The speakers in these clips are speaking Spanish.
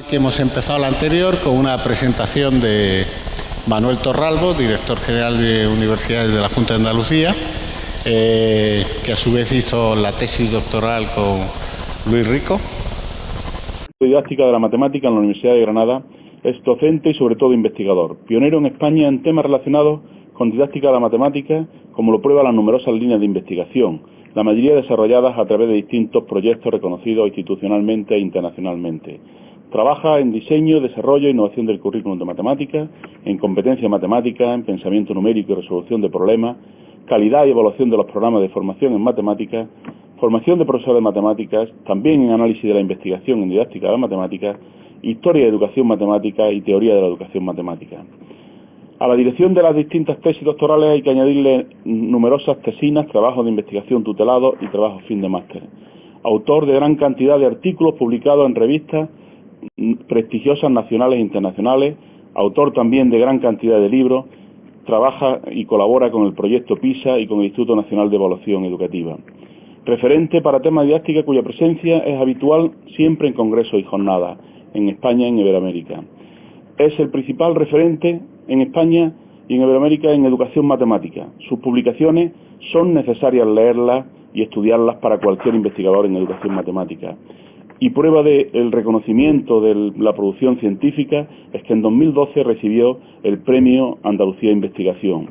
que hemos empezado la anterior con una presentación de Manuel Torralbo, director general de Universidades de la Junta de Andalucía, que a su vez hizo la tesis doctoral con Luis Rico. Didáctica de la matemática en la Universidad de Granada, es docente y sobre todo investigador, pionero en España en temas relacionados con didáctica de la matemática, como lo prueban las numerosas líneas de investigación, la mayoría desarrolladas a través de distintos proyectos reconocidos institucionalmente e internacionalmente. Trabaja en diseño, desarrollo e innovación del currículum de matemáticas, en competencia matemática, en pensamiento numérico y resolución de problemas, calidad y evaluación de los programas de formación en matemáticas, formación de profesores de matemáticas, también en análisis de la investigación en didáctica de la matemática, historia de educación matemática y teoría de la educación matemática. A la dirección de las distintas tesis doctorales hay que añadirle numerosas tesinas, trabajos de investigación tutelados y trabajos fin de máster. Autor de gran cantidad de artículos publicados en revistas prestigiosas nacionales e internacionales, autor también de gran cantidad de libros, trabaja y colabora con el proyecto PISA y con el Instituto Nacional de Evaluación Educativa. Referente para temas de didáctica cuya presencia es habitual siempre en congresos y jornadas, en España y en Iberoamérica. Es el principal referente en España y en Iberoamérica en educación matemática. Sus publicaciones son necesarias leerlas y estudiarlas para cualquier investigador en educación matemática. Y prueba del reconocimiento de la producción científica es que en 2012 recibió el Premio Andalucía Investigación.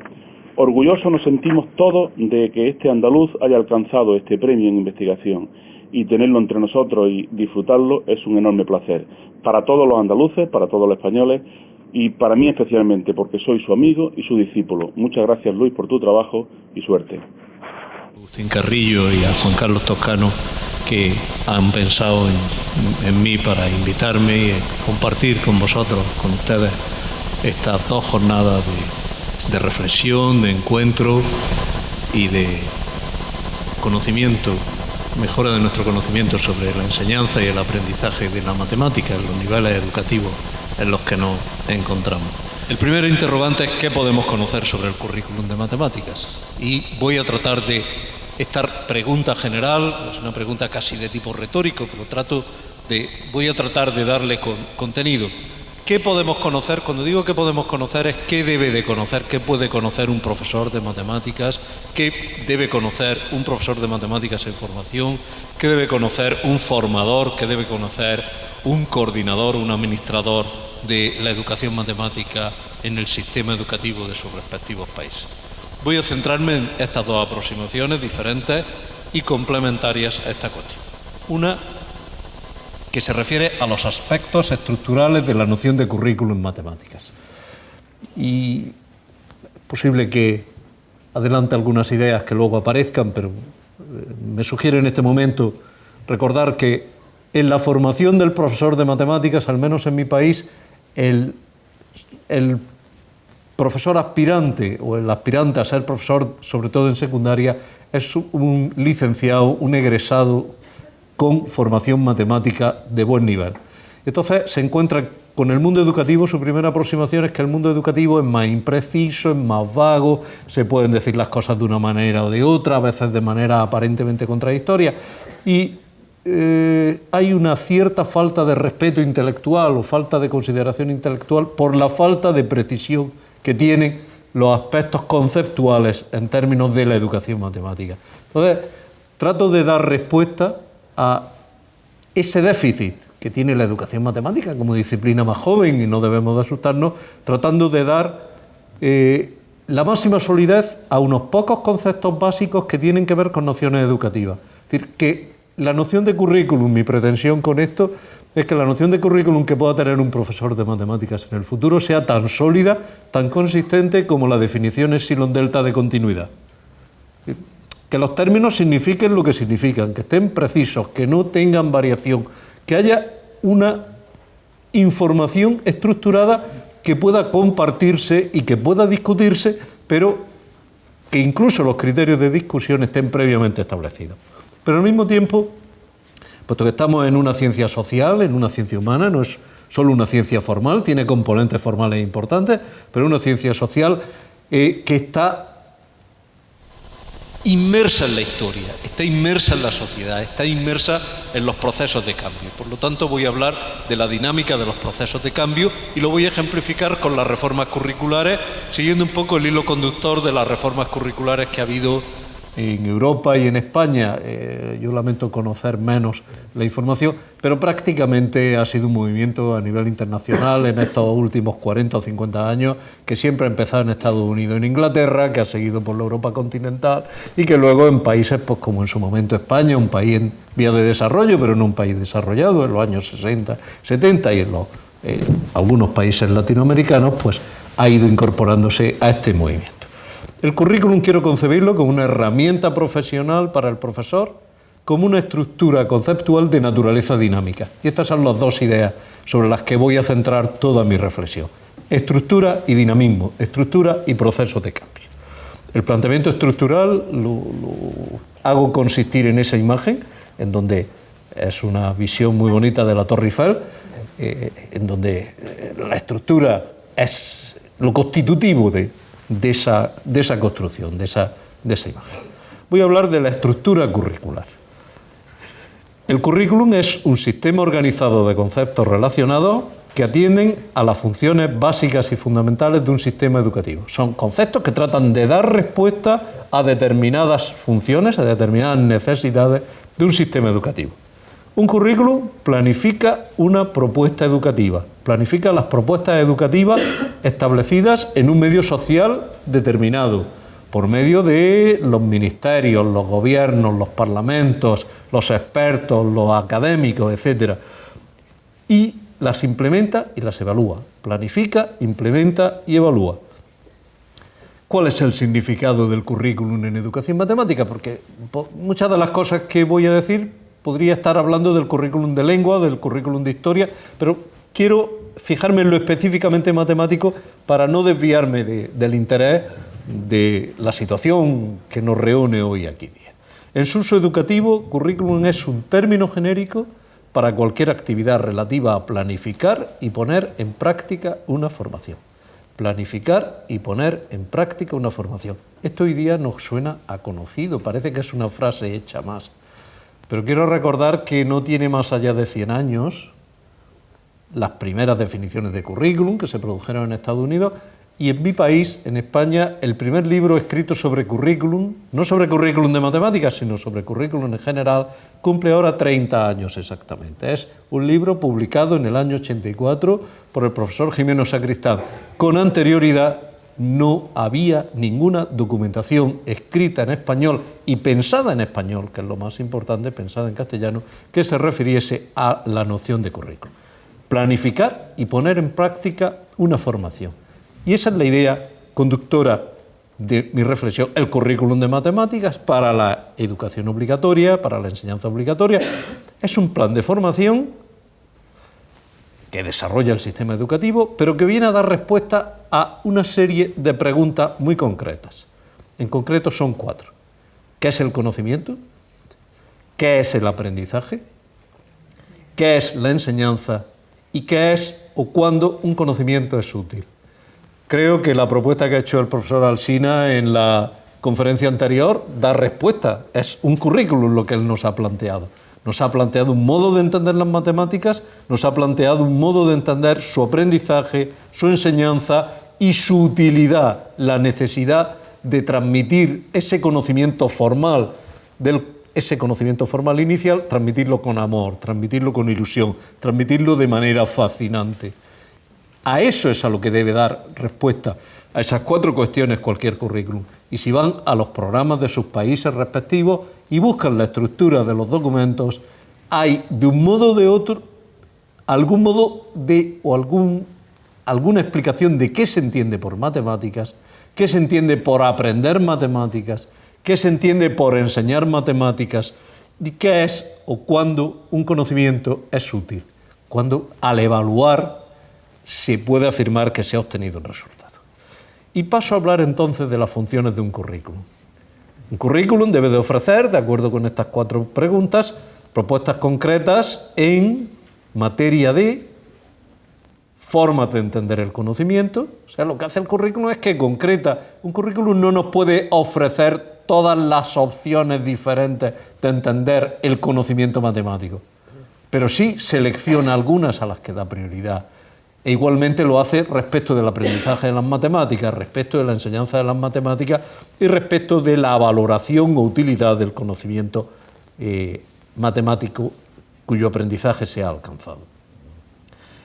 Orgullosos nos sentimos todos de que este andaluz haya alcanzado este premio en investigación, y tenerlo entre nosotros y disfrutarlo es un enorme placer para todos los andaluces, para todos los españoles y para mí especialmente, porque soy su amigo y su discípulo. Muchas gracias, Luis, por tu trabajo y suerte. Agustín Carrillo y a Juan Carlos Toscano, que han pensado en mí para invitarme y compartir con vosotros, con ustedes, estas dos jornadas de reflexión, de encuentro y de conocimiento, mejora de nuestro conocimiento sobre la enseñanza y el aprendizaje de la matemática en los niveles educativos en los que nos encontramos. El primer interrogante es qué podemos conocer sobre el currículum de matemáticas, y voy a tratar de esta pregunta general, es una pregunta casi de tipo retórico, pero voy a tratar de darle contenido. ¿Qué podemos conocer? Cuando digo qué podemos conocer es qué debe de conocer, qué puede conocer un profesor de matemáticas, qué debe conocer un profesor de matemáticas en formación, qué debe conocer un formador, qué debe conocer un coordinador, un administrador de la educación matemática en el sistema educativo de sus respectivos países. Voy a centrarme en estas dos aproximaciones diferentes y complementarias a esta cuestión. Una que se refiere a los aspectos estructurales de la noción de currículum en matemáticas. Y es posible que adelante algunas ideas que luego aparezcan, pero me sugiere en este momento recordar que en la formación del profesor de matemáticas, al menos en mi país, el profesor aspirante o el aspirante a ser profesor, sobre todo en secundaria, es un licenciado, un egresado con formación matemática de buen nivel. Entonces se encuentra con el mundo educativo, su primera aproximación es que el mundo educativo es más impreciso, es más vago, se pueden decir las cosas de una manera o de otra, a veces de manera aparentemente contradictoria, y hay una cierta falta de respeto intelectual o falta de consideración intelectual por la falta de precisión que tienen los aspectos conceptuales en términos de la educación matemática. Entonces, trato de dar respuesta a ese déficit que tiene la educación matemática como disciplina más joven, y no debemos de asustarnos, tratando de dar la máxima solidez a unos pocos conceptos básicos que tienen que ver con nociones educativas. Es decir, que la noción de currículum, mi pretensión con esto, es que la noción de currículum que pueda tener un profesor de matemáticas en el futuro sea tan sólida, tan consistente como la definición epsilon delta de continuidad. Que los términos signifiquen lo que significan, que estén precisos, que no tengan variación, que haya una información estructurada que pueda compartirse y que pueda discutirse, pero que incluso los criterios de discusión estén previamente establecidos. Pero al mismo tiempo, puesto que estamos en una ciencia social, en una ciencia humana, no es solo una ciencia formal, tiene componentes formales importantes, pero una ciencia social que está inmersa en la historia, está inmersa en la sociedad, está inmersa en los procesos de cambio. Por lo tanto, voy a hablar de la dinámica de los procesos de cambio y lo voy a ejemplificar con las reformas curriculares, siguiendo un poco el hilo conductor de las reformas curriculares que ha habido en Europa y en España. Yo lamento conocer menos la información, pero prácticamente ha sido un movimiento a nivel internacional en estos últimos 40 o 50 años, que siempre ha empezado en Estados Unidos y en Inglaterra, que ha seguido por la Europa continental y que luego en países pues, como en su momento España, un país en vía de desarrollo, pero no un país desarrollado, en los años 60, 70 y en algunos países latinoamericanos, pues ha ido incorporándose a este movimiento. El currículum quiero concebirlo como una herramienta profesional para el profesor, como una estructura conceptual de naturaleza dinámica. Y estas son las dos ideas sobre las que voy a centrar toda mi reflexión. Estructura y dinamismo, estructura y procesos de cambio. El planteamiento estructural lo hago consistir en esa imagen, en donde es una visión muy bonita de la Torre Eiffel, en donde la estructura es lo constitutivo de esa construcción, de esa imagen. Voy a hablar de la estructura curricular. El currículum es un sistema organizado de conceptos relacionados que atienden a las funciones básicas y fundamentales de un sistema educativo. Son conceptos que tratan de dar respuesta a determinadas funciones, a determinadas necesidades de un sistema educativo. Un currículum planifica una propuesta educativa, planifica las propuestas educativas establecidas en un medio social determinado, por medio de los ministerios, los gobiernos, los parlamentos, los expertos, los académicos, etc. Y las implementa y las evalúa, planifica, implementa y evalúa. ¿Cuál es el significado del currículum en educación matemática? Porque muchas de las cosas que voy a decir podría estar hablando del currículum de lengua, del currículum de historia, pero quiero fijarme en lo específicamente matemático para no desviarme del interés de la situación que nos reúne hoy aquí día. En su uso educativo, currículum es un término genérico para cualquier actividad relativa a planificar y poner en práctica una formación. Planificar y poner en práctica una formación. Esto hoy día nos suena a conocido, parece que es una frase hecha más. Pero quiero recordar que no tiene más allá de 100 años las primeras definiciones de currículum que se produjeron en Estados Unidos, y en mi país, en España, el primer libro escrito sobre currículum, no sobre currículum de matemáticas, sino sobre currículum en general, cumple ahora 30 años exactamente. Es un libro publicado en el año 84 por el profesor Jimeno Sacristán. Con anterioridad no había ninguna documentación escrita en español y pensada en español, que es lo más importante, pensada en castellano, que se refiriese a la noción de currículum. Planificar y poner en práctica una formación. Y esa es la idea conductora de mi reflexión. El currículum de matemáticas para la educación obligatoria, para la enseñanza obligatoria, es un plan de formación que desarrolla el sistema educativo, pero que viene a dar respuesta a una serie de preguntas muy concretas. En concreto son 4. ¿Qué es el conocimiento? ¿Qué es el aprendizaje? ¿Qué es la enseñanza? ¿Y qué es o cuándo un conocimiento es útil? Creo que la propuesta que ha hecho el profesor Alsina en la conferencia anterior da respuesta. Es un currículum lo que él nos ha planteado. Nos ha planteado un modo de entender las matemáticas, nos ha planteado un modo de entender su aprendizaje, su enseñanza y su utilidad, la necesidad de transmitir ese conocimiento formal, ese conocimiento formal inicial, transmitirlo con amor, transmitirlo con ilusión, transmitirlo de manera fascinante. A eso es a lo que debe dar respuesta, a esas 4 cuestiones cualquier currículum. Y si van a los programas de sus países respectivos y buscan la estructura de los documentos, hay de un modo o de otro algún modo de o alguna explicación de qué se entiende por matemáticas, qué se entiende por aprender matemáticas, qué se entiende por enseñar matemáticas y qué es o cuándo un conocimiento es útil, cuando al evaluar se puede afirmar que se ha obtenido un resultado. Y paso a hablar entonces de las funciones de un currículum. Un currículum debe de ofrecer, de acuerdo con estas 4 preguntas, propuestas concretas en materia de formas de entender el conocimiento. O sea, lo que hace el currículum es que concreta. Un currículum no nos puede ofrecer todas las opciones diferentes de entender el conocimiento matemático, pero sí selecciona algunas a las que da prioridad. E igualmente lo hace respecto del aprendizaje de las matemáticas, respecto de la enseñanza de las matemáticas y respecto de la valoración o utilidad del conocimiento matemático cuyo aprendizaje se ha alcanzado.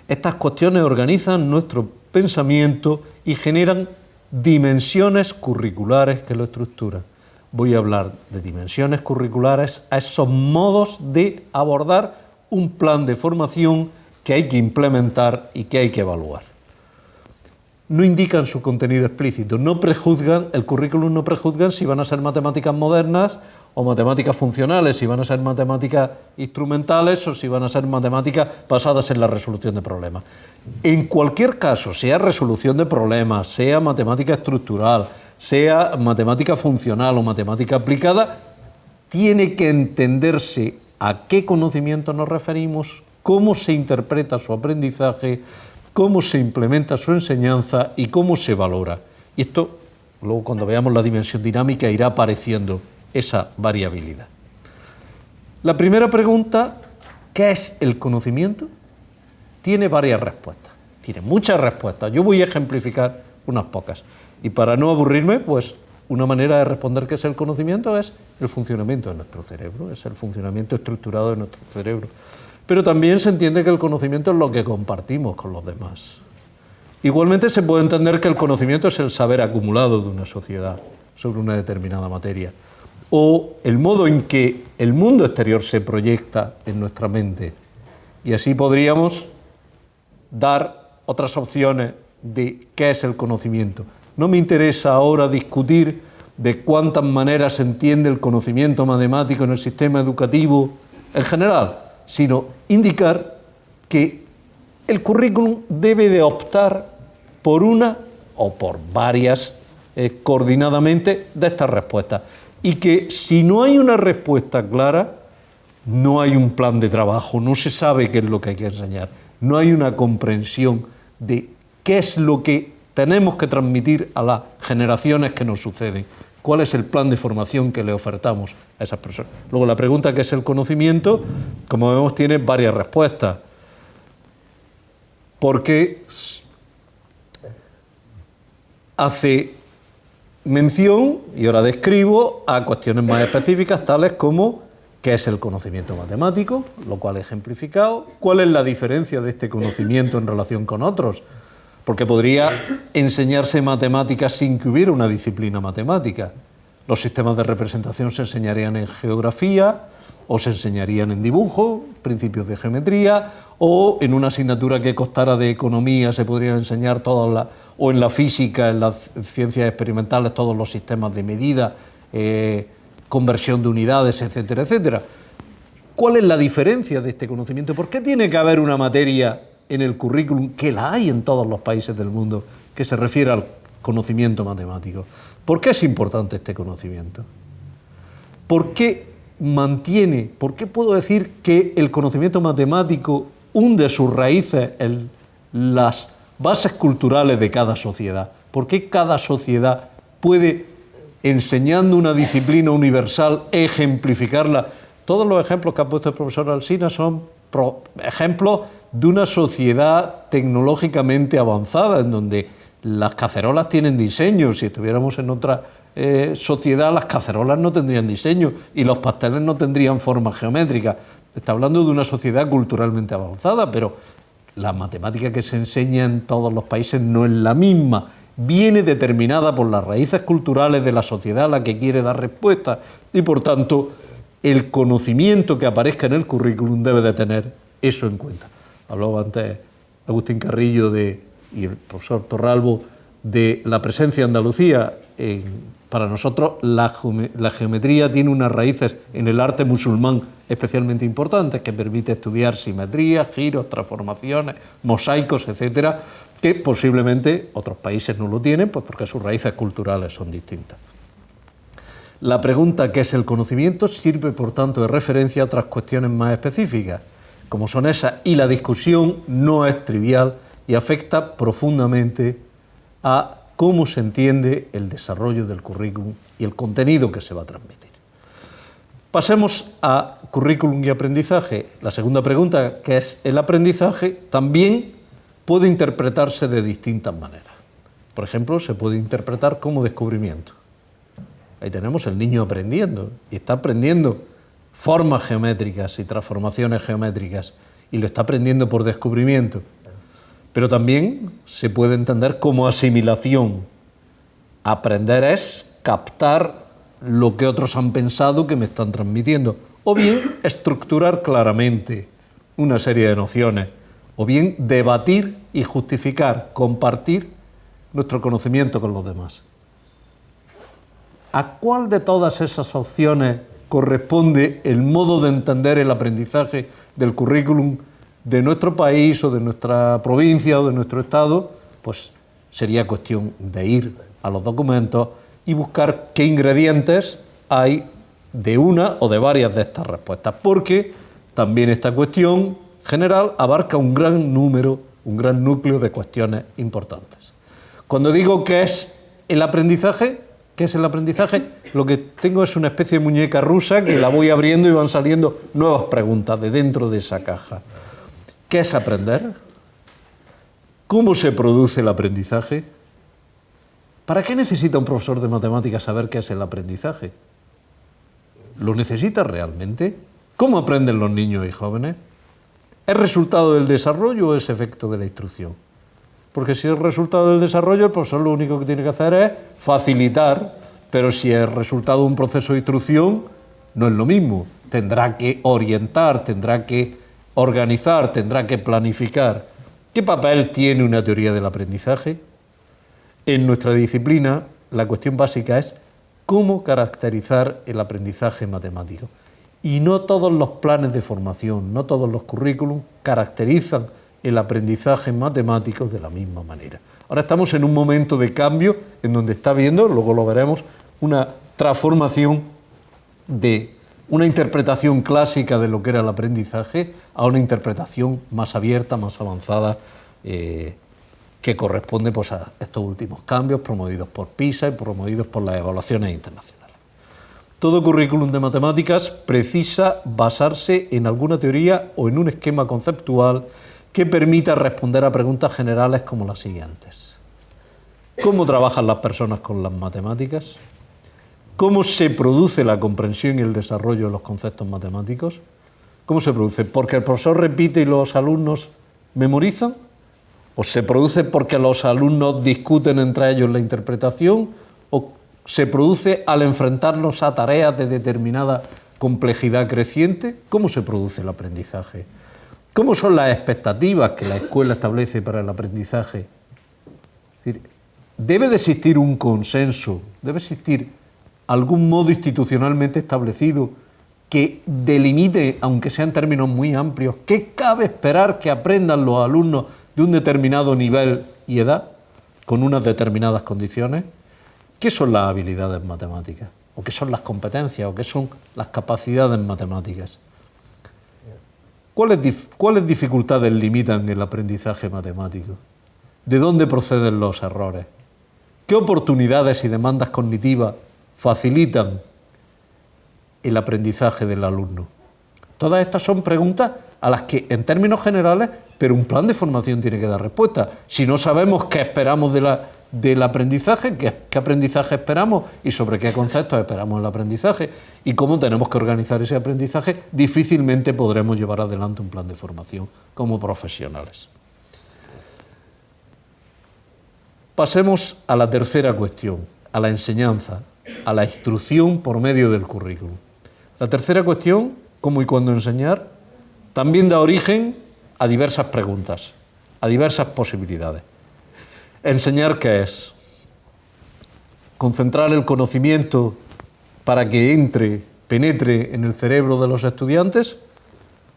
Estas cuestiones organizan nuestro pensamiento y generan dimensiones curriculares que lo estructuran. Voy a hablar de dimensiones curriculares a esos modos de abordar un plan de formación que hay que implementar y que hay que evaluar. No indican su contenido explícito, no prejuzgan, el currículum no prejuzgan si van a ser matemáticas modernas o matemáticas funcionales, si van a ser matemáticas instrumentales o si van a ser matemáticas basadas en la resolución de problemas. En cualquier caso, sea resolución de problemas, sea matemática estructural, sea matemática funcional o matemática aplicada, tiene que entenderse a qué conocimiento nos referimos, cómo se interpreta su aprendizaje, cómo se implementa su enseñanza y cómo se valora. Y esto, luego cuando veamos la dimensión dinámica, irá apareciendo esa variabilidad. La primera pregunta, ¿qué es el conocimiento? Tiene varias respuestas, tiene muchas respuestas. Yo voy a ejemplificar unas pocas. Y para no aburrirme, pues una manera de responder qué es el conocimiento es el funcionamiento de nuestro cerebro, es el funcionamiento estructurado de nuestro cerebro. Pero también se entiende que el conocimiento es lo que compartimos con los demás. Igualmente se puede entender que el conocimiento es el saber acumulado de una sociedad sobre una determinada materia, o el modo en que el mundo exterior se proyecta en nuestra mente. Y así podríamos dar otras opciones de qué es el conocimiento. No me interesa ahora discutir de cuántas maneras se entiende el conocimiento matemático en el sistema educativo en general, sino indicar que el currículum debe de optar por una o por varias coordinadamente de estas respuestas, y que si no hay una respuesta clara, no hay un plan de trabajo, no se sabe qué es lo que hay que enseñar, no hay una comprensión de qué es lo que tenemos que transmitir a las generaciones que nos suceden, cuál es el plan de formación que le ofertamos a esas personas. Luego la pregunta, ¿qué es el conocimiento?, como vemos, tiene varias respuestas, porque hace mención, y ahora describo, a cuestiones más específicas, tales como qué es el conocimiento matemático, lo cual he ejemplificado, cuál es la diferencia de este conocimiento en relación con otros, porque podría enseñarse matemáticas sin que hubiera una disciplina matemática. Los sistemas de representación se enseñarían en geografía, o se enseñarían en dibujo, principios de geometría, o en una asignatura que costara de economía se podrían enseñar todas las, o en la física, en las ciencias experimentales, todos los sistemas de medida, conversión de unidades, etcétera, etcétera. ¿Cuál es la diferencia de este conocimiento? ¿Por qué tiene que haber una materia en el currículum, que la hay en todos los países del mundo, que se refiere al conocimiento matemático? ¿Por qué es importante este conocimiento? ¿Por qué puedo decir que el conocimiento matemático hunde sus raíces en las bases culturales de cada sociedad? ¿Por qué cada sociedad puede, enseñando una disciplina universal, ejemplificarla? Todos los ejemplos que ha puesto el profesor Alsina son ejemplos de una sociedad tecnológicamente avanzada, en donde las cacerolas tienen diseño. Si estuviéramos en otra sociedad, las cacerolas no tendrían diseño y los pasteles no tendrían forma geométrica. Está hablando de una sociedad culturalmente avanzada, pero la matemática que se enseña en todos los países no es la misma. Viene determinada por las raíces culturales de la sociedad a la que quiere dar respuesta, y por tanto el conocimiento que aparezca en el currículum debe de tener eso en cuenta. Hablaba antes Agustín Carrillo y el profesor Torralbo de la presencia de Andalucía. Para nosotros la geometría tiene unas raíces en el arte musulmán especialmente importantes, que permite estudiar simetrías, giros, transformaciones, mosaicos, etcétera, que posiblemente otros países no lo tienen, pues porque sus raíces culturales son distintas. La pregunta ¿qué es el conocimiento? Sirve, por tanto, de referencia a otras cuestiones más específicas, como son esas, y la discusión no es trivial y afecta profundamente a cómo se entiende el desarrollo del currículum y el contenido que se va a transmitir. Pasemos a currículum y aprendizaje. La segunda pregunta, que es el aprendizaje, también puede interpretarse de distintas maneras. Por ejemplo, se puede interpretar como descubrimiento. Ahí tenemos el niño aprendiendo, y está aprendiendo formas geométricas y transformaciones geométricas, y lo está aprendiendo por descubrimiento. Pero también se puede entender como asimilación. Aprender es captar lo que otros han pensado que me están transmitiendo, o bien estructurar claramente una serie de nociones, o bien debatir y justificar, compartir nuestro conocimiento con los demás. ¿A cuál de todas esas opciones corresponde el modo de entender el aprendizaje del currículum de nuestro país o de nuestra provincia o de nuestro estado? Pues sería cuestión de ir a los documentos y buscar qué ingredientes hay de una o de varias de estas respuestas, porque también esta cuestión general abarca un gran núcleo de cuestiones importantes. Cuando digo qué es el aprendizaje, lo que tengo es una especie de muñeca rusa que la voy abriendo y van saliendo nuevas preguntas de dentro de esa caja. ¿Qué es aprender? ¿Cómo se produce el aprendizaje? ¿Para qué necesita un profesor de matemáticas saber qué es el aprendizaje? ¿Lo necesita realmente? ¿Cómo aprenden los niños y jóvenes? ¿Es resultado del desarrollo o es efecto de la instrucción? Porque si es resultado del desarrollo, el profesor lo único que tiene que hacer es facilitar, pero si es resultado de un proceso de instrucción, no es lo mismo. Tendrá que orientar, tendrá que organizar, tendrá que planificar. ¿Qué papel tiene una teoría del aprendizaje? En nuestra disciplina, la cuestión básica es cómo caracterizar el aprendizaje matemático. Y no todos los planes de formación, no todos los currículums caracterizan el aprendizaje matemático de la misma manera. Ahora estamos en un momento de cambio en donde está habiendo, luego lo veremos, una transformación de una interpretación clásica de lo que era el aprendizaje a una interpretación más abierta, más avanzada, que corresponde pues, a estos últimos cambios promovidos por PISA y promovidos por las evaluaciones internacionales. Todo currículum de matemáticas precisa basarse en alguna teoría o en un esquema conceptual que permita responder a preguntas generales como las siguientes. ¿Cómo trabajan las personas con las matemáticas? ¿Cómo se produce la comprensión y el desarrollo de los conceptos matemáticos? ¿Cómo se produce? ¿Porque el profesor repite y los alumnos memorizan? ¿O se produce porque los alumnos discuten entre ellos la interpretación? ¿O se produce al enfrentarlos a tareas de determinada complejidad creciente? ¿Cómo se produce el aprendizaje? ¿Cómo son las expectativas que la escuela establece para el aprendizaje? Es decir, debe de existir un consenso, debe existir algún modo institucionalmente establecido que delimite, aunque sean términos muy amplios, qué cabe esperar que aprendan los alumnos de un determinado nivel y edad, con unas determinadas condiciones. ¿Qué son las habilidades matemáticas? ¿O qué son las competencias? ¿O qué son las capacidades matemáticas? ¿Cuáles dificultades limitan el aprendizaje matemático? ¿De dónde proceden los errores? ¿Qué oportunidades y demandas cognitivas facilitan el aprendizaje del alumno? Todas estas son preguntas a las que, en términos generales, pero un plan de formación tiene que dar respuesta. Si no sabemos qué esperamos del aprendizaje, qué aprendizaje esperamos y sobre qué conceptos esperamos el aprendizaje y cómo tenemos que organizar ese aprendizaje, difícilmente podremos llevar adelante un plan de formación como profesionales. Pasemos a la tercera cuestión, a la enseñanza, a la instrucción por medio del currículum. La tercera cuestión, cómo y cuándo enseñar, también da origen a diversas preguntas, a diversas posibilidades. ¿Enseñar qué es? ¿Concentrar el conocimiento para que penetre en el cerebro de los estudiantes?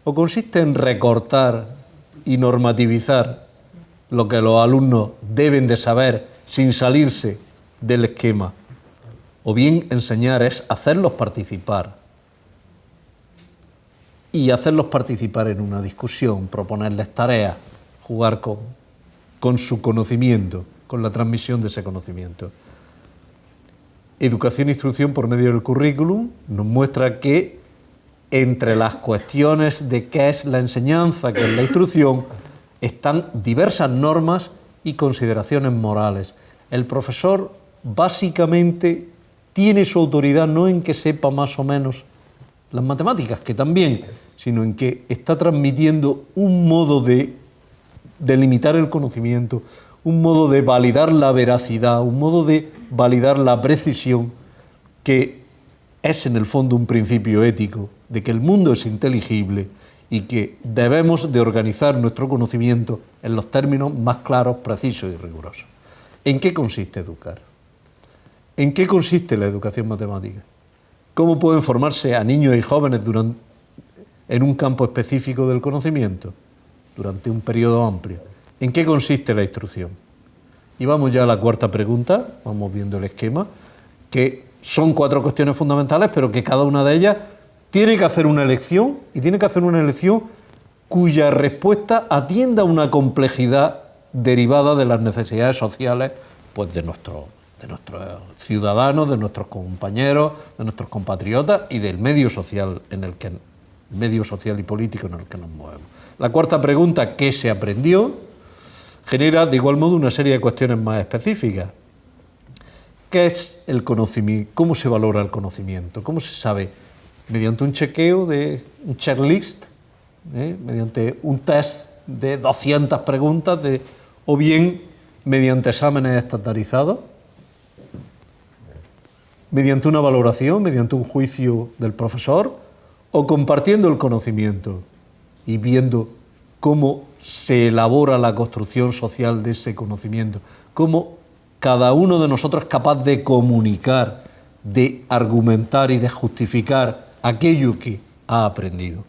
¿O consiste en recortar y normativizar lo que los alumnos deben de saber sin salirse del esquema? O bien enseñar es hacerlos participar. Y hacerlos participar en una discusión, proponerles tareas, jugar con su conocimiento, con la transmisión de ese conocimiento. Educación e instrucción por medio del currículum nos muestra que entre las cuestiones de qué es la enseñanza, qué es la instrucción, están diversas normas y consideraciones morales. El profesor básicamente tiene su autoridad no en que sepa más o menos las matemáticas, que también, sino en que está transmitiendo un modo de delimitar el conocimiento, un modo de validar la veracidad, un modo de validar la precisión, que es en el fondo un principio ético, de que el mundo es inteligible y que debemos de organizar nuestro conocimiento en los términos más claros, precisos y rigurosos. ¿En qué consiste educar? ¿En qué consiste la educación matemática? ¿Cómo pueden formarse a niños y jóvenes en un campo específico del conocimiento durante un periodo amplio? ¿En qué consiste la instrucción? Y vamos ya a la cuarta pregunta, vamos viendo el esquema, que son 4 cuestiones fundamentales, pero que cada una de ellas tiene que hacer una elección, y tiene que hacer una elección cuya respuesta atienda a una complejidad derivada de las necesidades sociales, pues de nuestros ciudadanos, de nuestros compañeros, de nuestros compatriotas y del medio social y político en el que nos movemos. La cuarta pregunta, ¿qué se aprendió?, genera de igual modo una serie de cuestiones más específicas. ¿Qué es el conocimiento? ¿Cómo se valora el conocimiento? ¿Cómo se sabe? Mediante un chequeo de un checklist, mediante un test de 200 preguntas, o bien mediante exámenes estandarizados, mediante una valoración, mediante un juicio del profesor, o compartiendo el conocimiento y viendo cómo se elabora la construcción social de ese conocimiento, cómo cada uno de nosotros es capaz de comunicar, de argumentar y de justificar aquello que ha aprendido.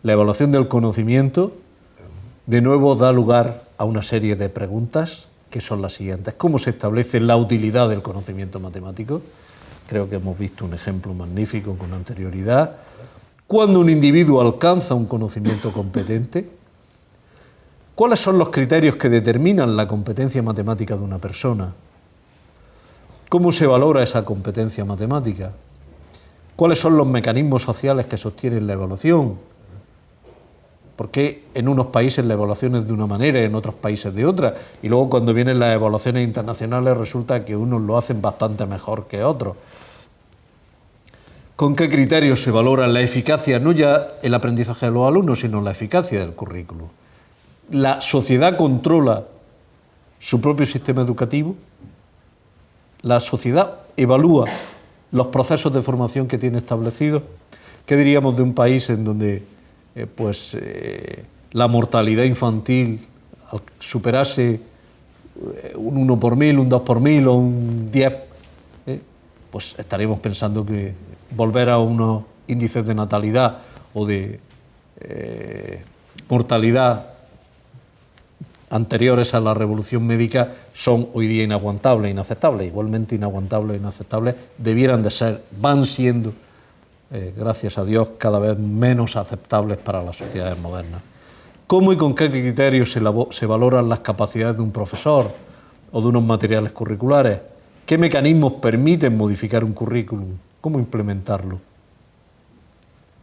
La evaluación del conocimiento, de nuevo, da lugar a una serie de preguntas que son las siguientes. ¿Cómo se establece la utilidad del conocimiento matemático? Creo que hemos visto un ejemplo magnífico con anterioridad. ¿Cuándo un individuo alcanza un conocimiento competente? ¿Cuáles son los criterios que determinan la competencia matemática de una persona? ¿Cómo se valora esa competencia matemática? ¿Cuáles son los mecanismos sociales que sostienen la evaluación? ¿Por qué en unos países la evaluación es de una manera y en otros países de otra? Y luego cuando vienen las evaluaciones internacionales resulta que unos lo hacen bastante mejor que otros. ¿Con qué criterios se valora la eficacia, no ya el aprendizaje de los alumnos, sino la eficacia del currículo? ¿La sociedad controla su propio sistema educativo? ¿La sociedad evalúa los procesos de formación que tiene establecidos? ¿Qué diríamos de un país en donde la mortalidad infantil superase un 1 por 1000, un 2 por 1000 o un 10? Pues estaríamos pensando que volver a unos índices de natalidad o de mortalidad anteriores a la revolución médica son hoy día inaguantables, inaceptables. Igualmente inaguantables e inaceptables debieran de ser, van siendo, gracias a Dios, cada vez menos aceptables para las sociedades modernas. ¿Cómo y con qué criterios se valoran las capacidades de un profesor o de unos materiales curriculares? ¿Qué mecanismos permiten modificar un currículum? ¿Cómo implementarlo?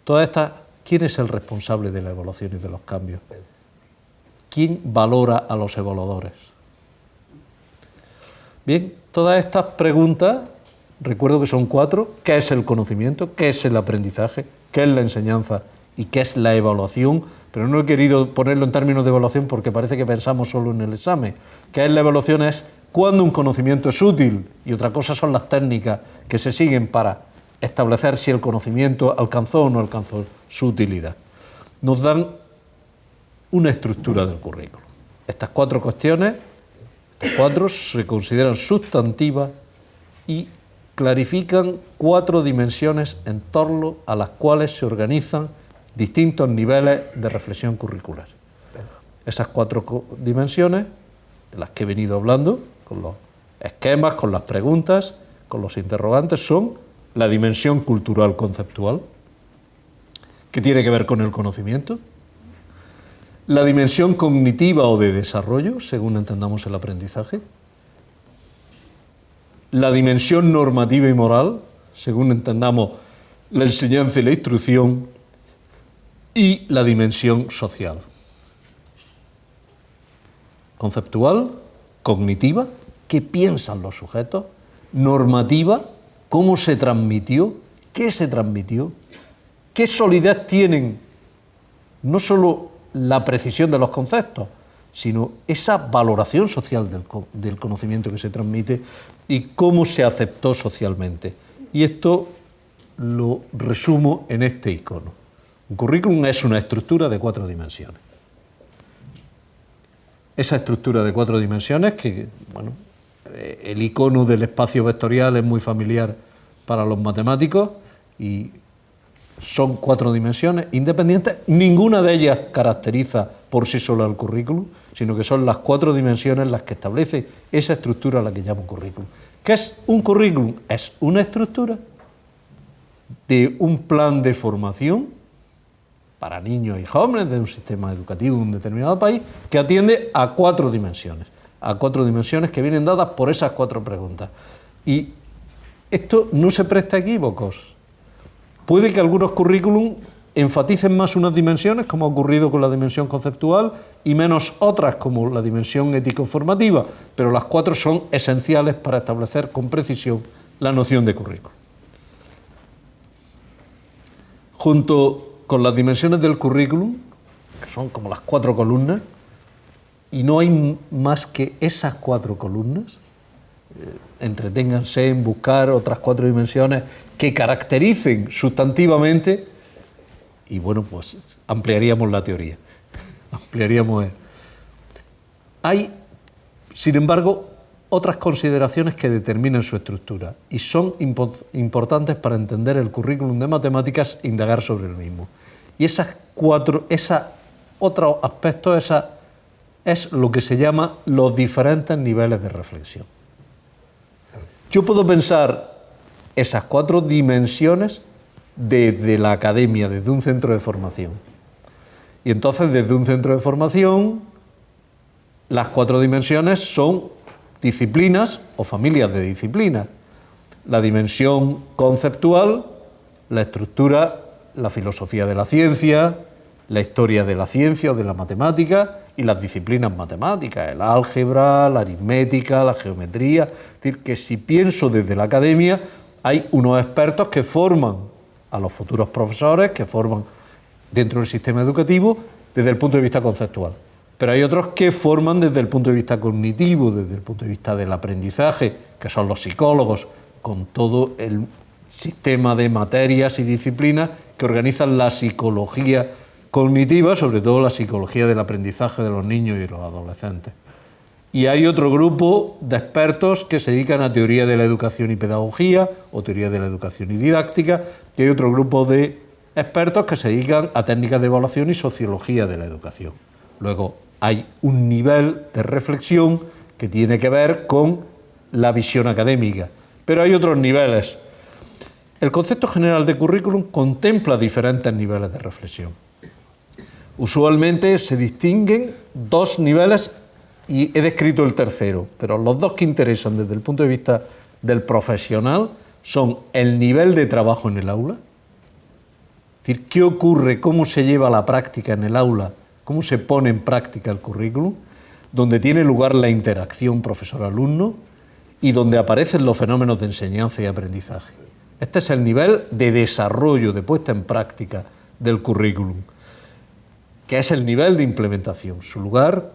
Todas estas, ¿quién es el responsable de la evaluación y de los cambios? ¿Quién valora a los evaluadores? Bien, todas estas preguntas, recuerdo que son 4, ¿qué es el conocimiento? ¿Qué es el aprendizaje? ¿Qué es la enseñanza? ¿Y qué es la evaluación? Pero no he querido ponerlo en términos de evaluación porque parece que pensamos solo en el examen. ¿Qué es la evaluación? Es cuándo un conocimiento es útil, y otra cosa son las técnicas que se siguen para establecer si el conocimiento alcanzó o no alcanzó su utilidad. Nos dan una estructura del currículo. Estas 4 cuestiones, se consideran sustantivas y clarifican 4 dimensiones en torno a las cuales se organizan distintos niveles de reflexión curricular. Esas 4 dimensiones, de las que he venido hablando, con los esquemas, con las preguntas, con los interrogantes, son la dimensión cultural conceptual, que tiene que ver con el conocimiento, la dimensión cognitiva o de desarrollo, según entendamos el aprendizaje, la dimensión normativa y moral, según entendamos la enseñanza y la instrucción, y la dimensión social. Conceptual, cognitiva, qué piensan los sujetos, normativa, cómo se transmitió, qué se transmitió, qué solidez tienen no solo la precisión de los conceptos, sino esa valoración social del conocimiento que se transmite y cómo se aceptó socialmente. Y esto lo resumo en este icono. Un currículum es una estructura de 4 dimensiones. Esa estructura de 4 dimensiones, que, bueno, el icono del espacio vectorial es muy familiar para los matemáticos y son 4 dimensiones independientes. Ninguna de ellas caracteriza por sí sola el currículum, sino que son las 4 dimensiones las que establece esa estructura a la que llamo currículum. ¿Qué es un currículum? Es una estructura de un plan de formación para niños y jóvenes de un sistema educativo de un determinado país que atiende a 4 dimensiones, que vienen dadas por esas 4 preguntas. Y esto no se presta a equívocos. Puede que algunos currículum enfaticen más unas dimensiones, como ha ocurrido con la dimensión conceptual, y menos otras, como la dimensión ético-formativa, pero las 4 son esenciales para establecer con precisión la noción de currículum. Junto con las dimensiones del currículum, que son como las 4 columnas, y no hay más que esas 4 columnas, entreténganse en buscar otras 4 dimensiones que caractericen sustantivamente, y bueno, pues ampliaríamos la teoría. Hay, sin embargo, otras consideraciones que determinan su estructura y son importantes para entender el currículum de matemáticas e indagar sobre el mismo. Y otro aspecto es lo que se llama los diferentes niveles de reflexión. Yo puedo pensar esas 4 dimensiones desde la academia, desde un centro de formación. Y entonces, desde un centro de formación, las 4 dimensiones son disciplinas o familias de disciplinas. La dimensión conceptual, la estructura, la filosofía de la ciencia, la historia de la ciencia o de la matemática y las disciplinas matemáticas, el álgebra, la aritmética, la geometría. Es decir, que si pienso desde la academia, hay unos expertos que forman a los futuros profesores, que forman dentro del sistema educativo desde el punto de vista conceptual. Pero hay otros que forman desde el punto de vista cognitivo, desde el punto de vista del aprendizaje, que son los psicólogos, con todo el sistema de materias y disciplinas que organizan la psicología cognitiva, sobre todo la psicología del aprendizaje de los niños y los adolescentes. Y hay otro grupo de expertos que se dedican a teoría de la educación y pedagogía, o teoría de la educación y didáctica, y hay otro grupo de expertos que se dedican a técnicas de evaluación y sociología de la educación. Luego hay un nivel de reflexión que tiene que ver con la visión académica, pero hay otros niveles. El concepto general de currículum contempla diferentes niveles de reflexión. Usualmente se distinguen 2 niveles y he descrito el tercero, pero los 2 que interesan desde el punto de vista del profesional son el nivel de trabajo en el aula, es decir, qué ocurre, cómo se lleva a la práctica en el aula, cómo se pone en práctica el currículum, donde tiene lugar la interacción profesor-alumno y donde aparecen los fenómenos de enseñanza y aprendizaje. Este es el nivel de desarrollo, de puesta en práctica del currículum, que es el nivel de implementación. Su lugar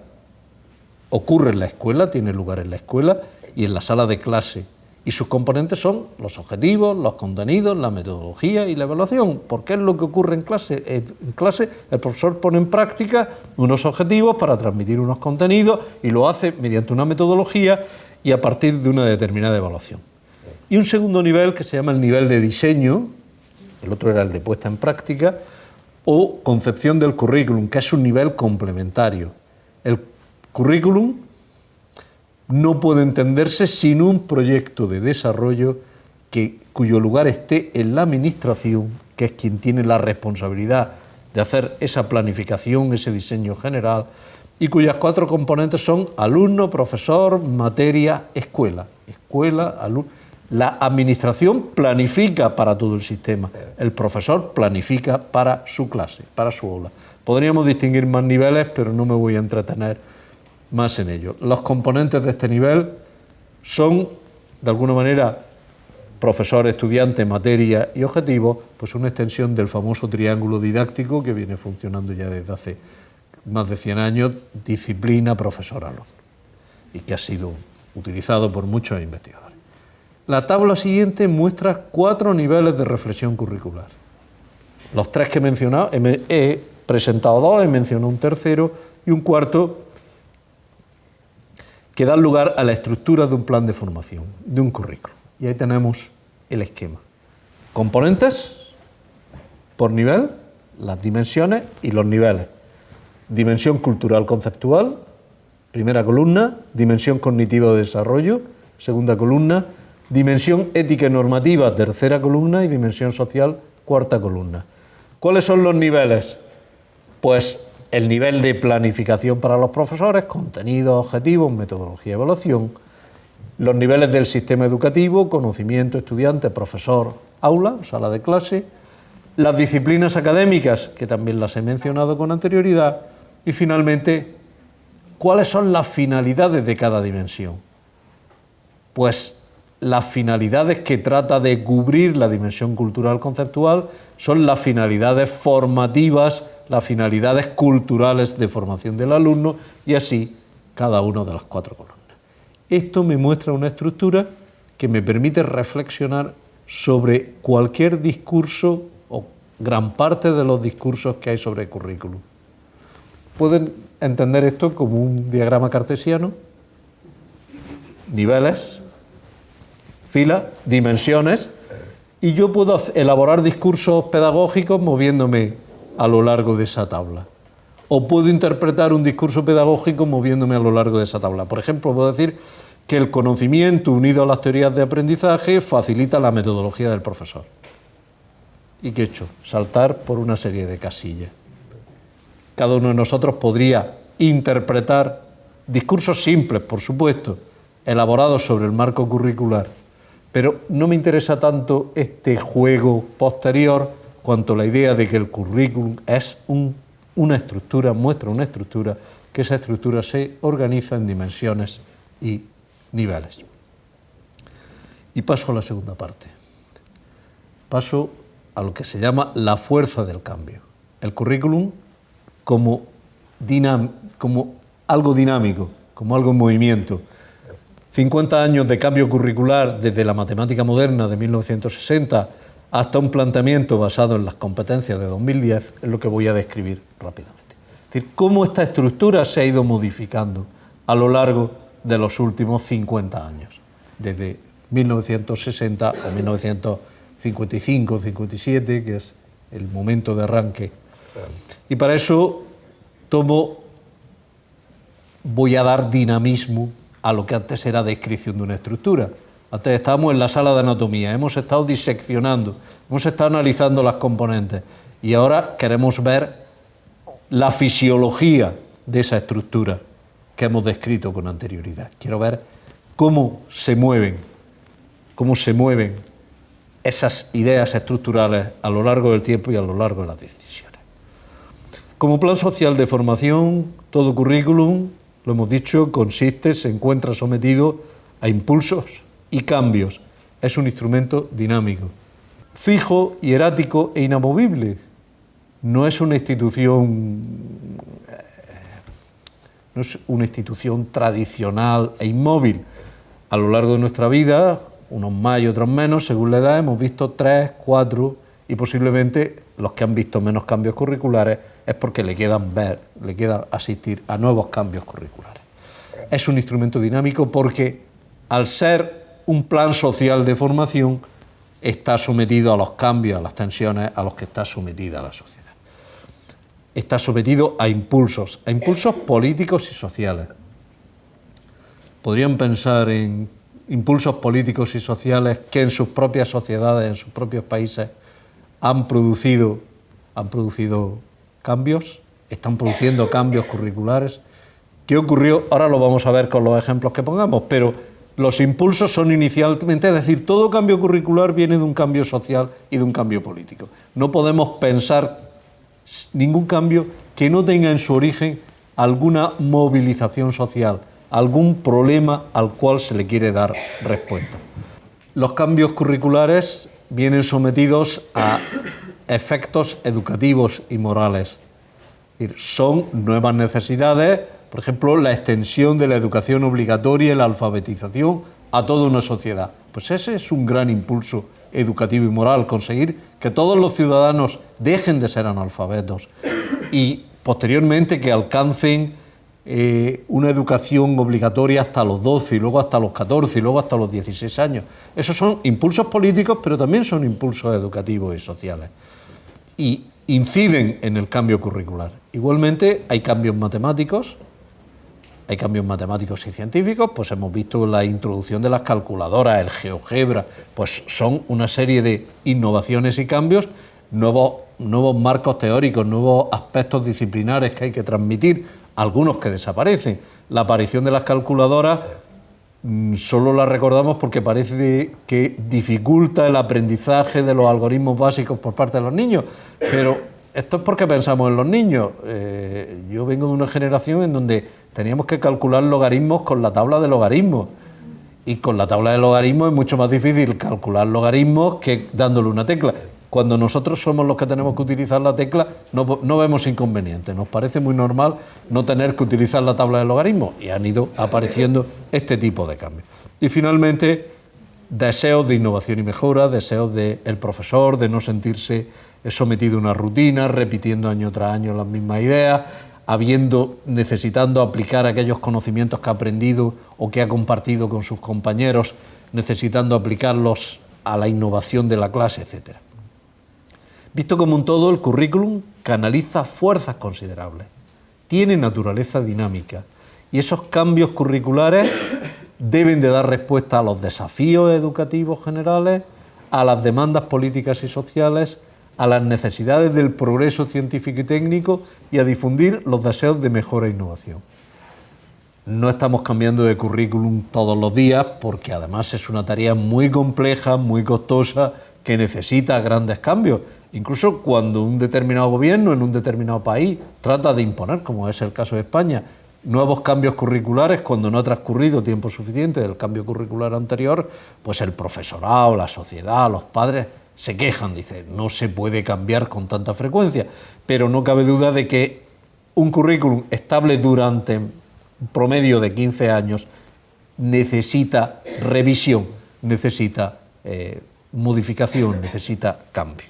ocurre en la escuela, tiene lugar en la escuela y en la sala de clase. Y sus componentes son los objetivos, los contenidos, la metodología y la evaluación. Porque es lo que ocurre en clase. En clase el profesor pone en práctica unos objetivos para transmitir unos contenidos y lo hace mediante una metodología y a partir de una determinada evaluación. Y un segundo nivel que se llama el nivel de diseño, el otro era el de puesta en práctica, o concepción del currículum, que es un nivel complementario. El currículum no puede entenderse sin un proyecto de desarrollo cuyo lugar esté en la administración, que es quien tiene la responsabilidad de hacer esa planificación, ese diseño general, y cuyas 4 componentes son alumno, profesor, materia, escuela. escuela, alumno. La administración planifica para todo el sistema, el profesor planifica para su clase, para su aula. Podríamos distinguir más niveles, pero no me voy a entretener más en ello. Los componentes de este nivel son, de alguna manera, profesor, estudiante, materia y objetivo, pues una extensión del famoso triángulo didáctico que viene funcionando ya desde hace más de 100 años, disciplina, profesor, alumno, y que ha sido utilizado por muchos investigadores. La tabla siguiente muestra 4 niveles de reflexión curricular. Los 3 que he mencionado, he presentado 2, he mencionado un tercero y un cuarto que dan lugar a la estructura de un plan de formación, de un currículo. Y ahí tenemos el esquema. Componentes por nivel, las dimensiones y los niveles. Dimensión cultural conceptual, primera columna, dimensión cognitiva de desarrollo, segunda columna, dimensión ética y normativa, tercera columna, y dimensión social, cuarta columna. ¿Cuáles son los niveles? Pues el nivel de planificación para los profesores, contenidos, objetivos, metodología y evaluación, los niveles del sistema educativo, conocimiento, estudiante, profesor, aula, sala de clase, las disciplinas académicas, que también las he mencionado con anterioridad, y finalmente, ¿cuáles son las finalidades de cada dimensión? Pues las finalidades que trata de cubrir la dimensión cultural conceptual son las finalidades formativas, las finalidades culturales de formación del alumno y así cada una de las 4 columnas. Esto me muestra una estructura que me permite reflexionar sobre cualquier discurso o gran parte de los discursos que hay sobre el currículum. Pueden entender esto como un diagrama cartesiano, niveles, filas, dimensiones, y yo puedo elaborar discursos pedagógicos moviéndome a lo largo de esa tabla. O puedo interpretar un discurso pedagógico moviéndome a lo largo de esa tabla. Por ejemplo, puedo decir que el conocimiento unido a las teorías de aprendizaje facilita la metodología del profesor. ¿Y qué he hecho? Saltar por una serie de casillas. Cada uno de nosotros podría interpretar discursos simples, por supuesto, elaborados sobre el marco curricular, pero no me interesa tanto este juego posterior cuanto la idea de que el currículum es una estructura, muestra una estructura, que esa estructura se organiza en dimensiones y niveles. Y paso a la segunda parte. Paso a lo que se llama la fuerza del cambio. El currículum como algo dinámico, como algo en movimiento. 50 años de cambio curricular desde la matemática moderna de 1960 hasta un planteamiento basado en las competencias de 2010 es lo que voy a describir rápidamente. Es decir, cómo esta estructura se ha ido modificando a lo largo de los últimos 50 años, desde 1960 o 1955, 57, que es el momento de arranque. Y para eso voy a dar dinamismo a lo que antes era descripción de una estructura. Antes estábamos en la sala de anatomía, hemos estado diseccionando, hemos estado analizando las componentes y ahora queremos ver la fisiología de esa estructura que hemos descrito con anterioridad. Quiero ver cómo se mueven esas ideas estructurales a lo largo del tiempo y a lo largo de las decisiones. Como plan social de formación, todo currículum, lo hemos dicho, se encuentra sometido a impulsos y cambios. Es un instrumento dinámico, fijo, hierático e inamovible. No es una institución tradicional e inmóvil. A lo largo de nuestra vida, unos más y otros menos, según la edad, hemos visto 3, 4 y posiblemente los que han visto menos cambios curriculares es porque le queda asistir a nuevos cambios curriculares. Es un instrumento dinámico porque al ser un plan social de formación está sometido a los cambios, a las tensiones a los que está sometida la sociedad. Está sometido a impulsos políticos y sociales. Podrían pensar en impulsos políticos y sociales que en sus propias sociedades, en sus propios países, han producido cambios, están produciendo cambios curriculares. ¿Qué ocurrió? Ahora lo vamos a ver con los ejemplos que pongamos, pero los impulsos son inicialmente, es decir, todo cambio curricular viene de un cambio social y de un cambio político. No podemos pensar ningún cambio que no tenga en su origen alguna movilización social, algún problema al cual se le quiere dar respuesta. Los cambios curriculares vienen sometidos a efectos educativos y morales. Es decir, son nuevas necesidades, por ejemplo, la extensión de la educación obligatoria y la alfabetización a toda una sociedad. Pues ese es un gran impulso educativo y moral, conseguir que todos los ciudadanos dejen de ser analfabetos y posteriormente que alcancen una educación obligatoria hasta los 12 y luego hasta los 14 y luego hasta los 16 años. Esos son impulsos políticos, pero también son impulsos educativos y sociales. Y inciden en el cambio curricular. Igualmente hay cambios matemáticos y científicos, pues hemos visto la introducción de las calculadoras, el GeoGebra, pues son una serie de innovaciones y cambios, nuevos marcos teóricos, nuevos aspectos disciplinares que hay que transmitir, algunos que desaparecen. La aparición de las calculadoras solo la recordamos porque parece que dificulta el aprendizaje de los algoritmos básicos por parte de los niños, pero esto es porque pensamos en los niños. Yo vengo de una generación en donde teníamos que calcular logaritmos con la tabla de logaritmos, y con la tabla de logaritmos es mucho más difícil calcular logaritmos que dándole una tecla. Cuando nosotros somos los que tenemos que utilizar la tecla, no vemos inconveniente, nos parece muy normal no tener que utilizar la tabla de logaritmos, y han ido apareciendo este tipo de cambios. Y finalmente, deseos de innovación y mejora, deseos del profesor de no sentirse sometido a una rutina, repitiendo año tras año las mismas ideas, necesitando aplicar aquellos conocimientos que ha aprendido o que ha compartido con sus compañeros, necesitando aplicarlos a la innovación de la clase, etc. Visto como un todo, el currículum canaliza fuerzas considerables, tiene naturaleza dinámica, y esos cambios curriculares deben de dar respuesta a los desafíos educativos generales, a las demandas políticas y sociales, a las necesidades del progreso científico y técnico y a difundir los deseos de mejora e innovación. No estamos cambiando de currículum todos los días porque además es una tarea muy compleja, muy costosa, que necesita grandes cambios. Incluso cuando un determinado gobierno en un determinado país trata de imponer, como es el caso de España, nuevos cambios curriculares, cuando no ha transcurrido tiempo suficiente del cambio curricular anterior, pues el profesorado, la sociedad, los padres se quejan, dicen, no se puede cambiar con tanta frecuencia, pero no cabe duda de que un currículum estable durante un promedio de 15 años necesita revisión, necesita modificación, necesita cambio.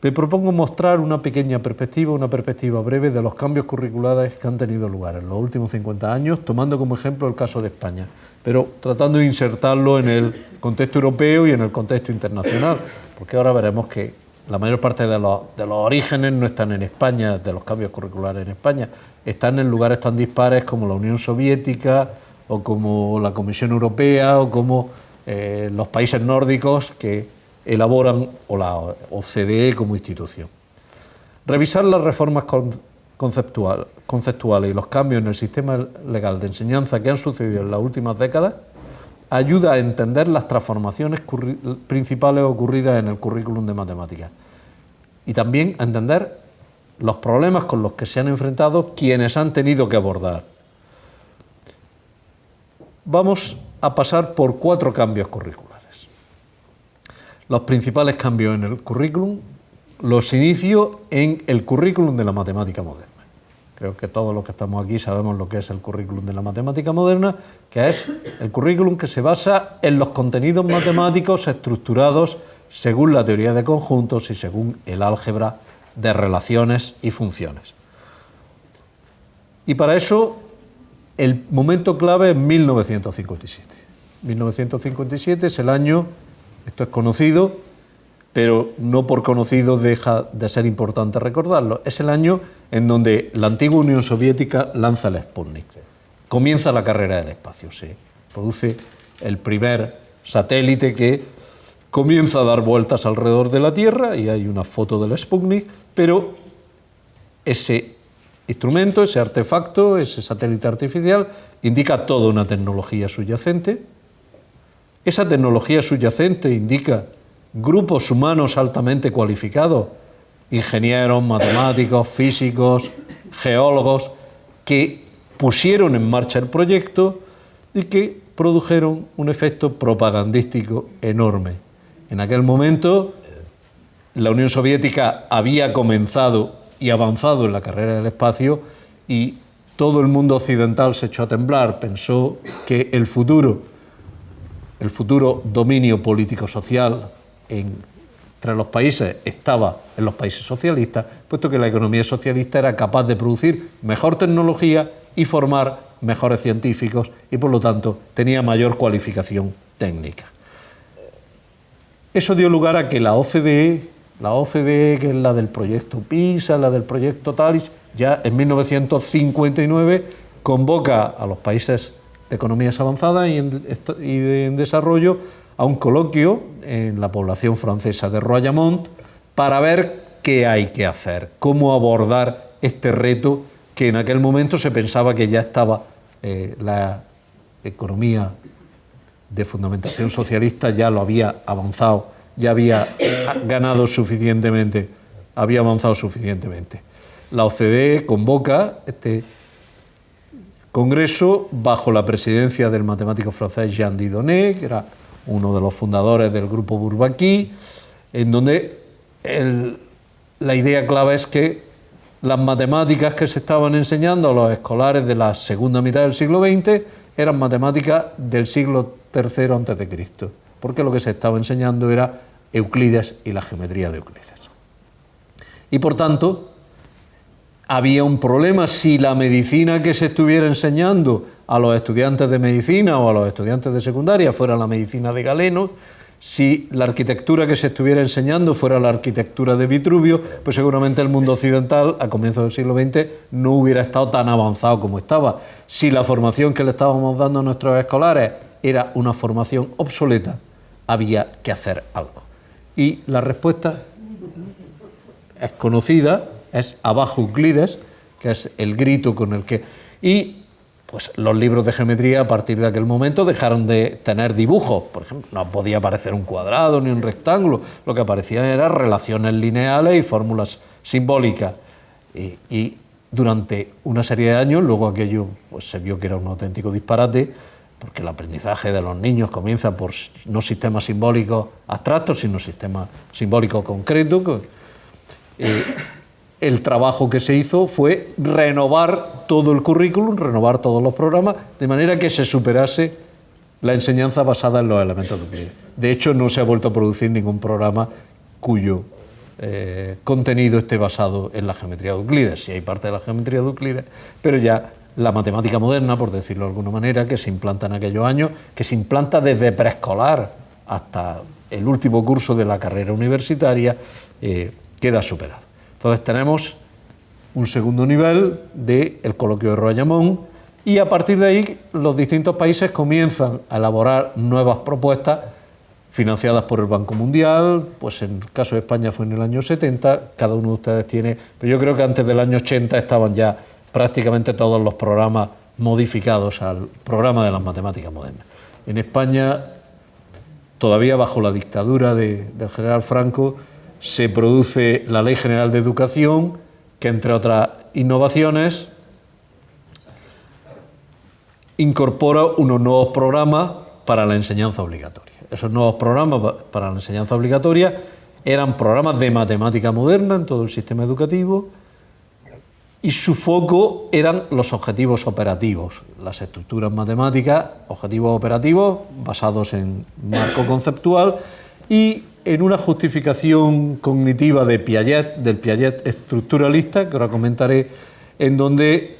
Me propongo mostrar una pequeña perspectiva, una perspectiva breve de los cambios curriculares que han tenido lugar en los últimos 50 años, tomando como ejemplo el caso de España, pero tratando de insertarlo en el contexto europeo y en el contexto internacional, porque ahora veremos que la mayor parte de los orígenes no están en España, de los cambios curriculares en España, están en lugares tan dispares como la Unión Soviética o como la Comisión Europea o como los países nórdicos que elaboran, o la OCDE como institución. Revisar las reformas conceptuales y los cambios en el sistema legal de enseñanza que han sucedido en las últimas décadas ayuda a entender las transformaciones principales ocurridas en el currículum de matemáticas y también a entender los problemas con los que se han enfrentado quienes han tenido que abordar. Vamos a pasar por 4 cambios curriculares. Los principales cambios en el currículum los inicio en el currículum de la matemática moderna. Creo que todos los que estamos aquí sabemos lo que es el currículum de la matemática moderna, que es el currículum que se basa en los contenidos matemáticos estructurados según la teoría de conjuntos y según el álgebra de relaciones y funciones. Y para eso el momento clave es 1957. 1957 es el año, esto es conocido, pero no por conocido deja de ser importante recordarlo, es el año en donde la antigua Unión Soviética lanza el Sputnik. Comienza la carrera del espacio, se produce el primer satélite que comienza a dar vueltas alrededor de la Tierra y hay una foto del Sputnik, pero ese instrumento, ese artefacto, ese satélite artificial, indica toda una tecnología subyacente. Esa tecnología subyacente indica grupos humanos altamente cualificados, ingenieros, matemáticos, físicos, geólogos, que pusieron en marcha el proyecto y que produjeron un efecto propagandístico enorme. En aquel momento, la Unión Soviética había comenzado y avanzado en la carrera del espacio y todo el mundo occidental se echó a temblar, pensó que el futuro dominio político-social entre los países estaba en los países socialistas, puesto que la economía socialista era capaz de producir mejor tecnología y formar mejores científicos y, por lo tanto, tenía mayor cualificación técnica. Eso dio lugar a que la OCDE, que es la del proyecto PISA, la del proyecto TALIS, ya en 1959 convoca a los países de economías avanzadas y en desarrollo a un coloquio en la población francesa de Royaumont para ver qué hay que hacer, cómo abordar este reto que en aquel momento se pensaba que ya estaba la economía de fundamentación socialista, ya lo había avanzado, ya había ganado suficientemente, había avanzado suficientemente. La OCDE convoca este congreso bajo la presidencia del matemático francés Jean Dieudonné, que era uno de los fundadores del grupo Bourbaki, en donde la idea clave es que las matemáticas que se estaban enseñando a los escolares de la segunda mitad del siglo XX eran matemáticas del siglo III a.C., porque lo que se estaba enseñando era Euclides y la geometría de Euclides. Y por tanto, había un problema si la medicina que se estuviera enseñando a los estudiantes de medicina o a los estudiantes de secundaria fuera la medicina de Galeno, si la arquitectura que se estuviera enseñando fuera la arquitectura de Vitruvio, pues seguramente el mundo occidental a comienzos del siglo XX no hubiera estado tan avanzado como estaba. Si la formación que le estábamos dando a nuestros escolares era una formación obsoleta, había que hacer algo. Y la respuesta es conocida, es abajo Euclides, que es el grito con el que... Y pues los libros de geometría a partir de aquel momento dejaron de tener dibujos. Por ejemplo, no podía aparecer un cuadrado ni un rectángulo, lo que aparecían eran relaciones lineales y fórmulas simbólicas. Y durante una serie de años, luego aquello pues, se vio que era un auténtico disparate, porque el aprendizaje de los niños comienza por no sistemas simbólicos abstractos, sino sistemas simbólicos concretos. El trabajo que se hizo fue renovar todo el currículum, renovar todos los programas, de manera que se superase la enseñanza basada en los elementos de Euclides. De hecho, no se ha vuelto a producir ningún programa cuyo contenido esté basado en la geometría de Euclides. Sí hay parte de la geometría de Euclides, pero ya la matemática moderna, por decirlo de alguna manera, que se implanta en aquellos años, que se implanta desde preescolar hasta el último curso de la carrera universitaria, queda superado. Entonces tenemos un segundo nivel del coloquio de Royaumont y a partir de ahí los distintos países comienzan a elaborar nuevas propuestas financiadas por el Banco Mundial, pues en el caso de España fue en el año 70, cada uno de ustedes tiene, pero yo creo que antes del año 80 estaban ya prácticamente todos los programas modificados al programa de las matemáticas modernas. En España, todavía bajo la dictadura del general Franco, se produce la Ley General de Educación, que entre otras innovaciones incorpora unos nuevos programas para la enseñanza obligatoria. Esos nuevos programas para la enseñanza obligatoria eran programas de matemática moderna en todo el sistema educativo y su foco eran los objetivos operativos, las estructuras matemáticas, objetivos operativos basados en marco conceptual y en una justificación cognitiva de Piaget, del Piaget estructuralista, que ahora comentaré, en donde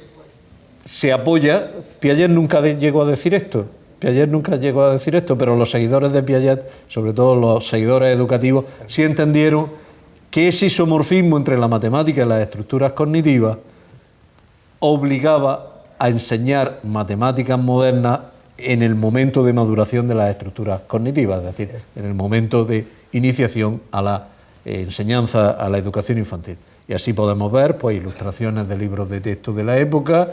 se apoya. Piaget nunca llegó a decir esto, pero los seguidores de Piaget, sobre todo los seguidores educativos, sí entendieron que ese isomorfismo entre la matemática y las estructuras cognitivas obligaba a enseñar matemáticas modernas en el momento de maduración de las estructuras cognitivas, es decir, en el momento de iniciación a la enseñanza, a la educación infantil. Y así podemos ver pues, ilustraciones de libros de texto de la época,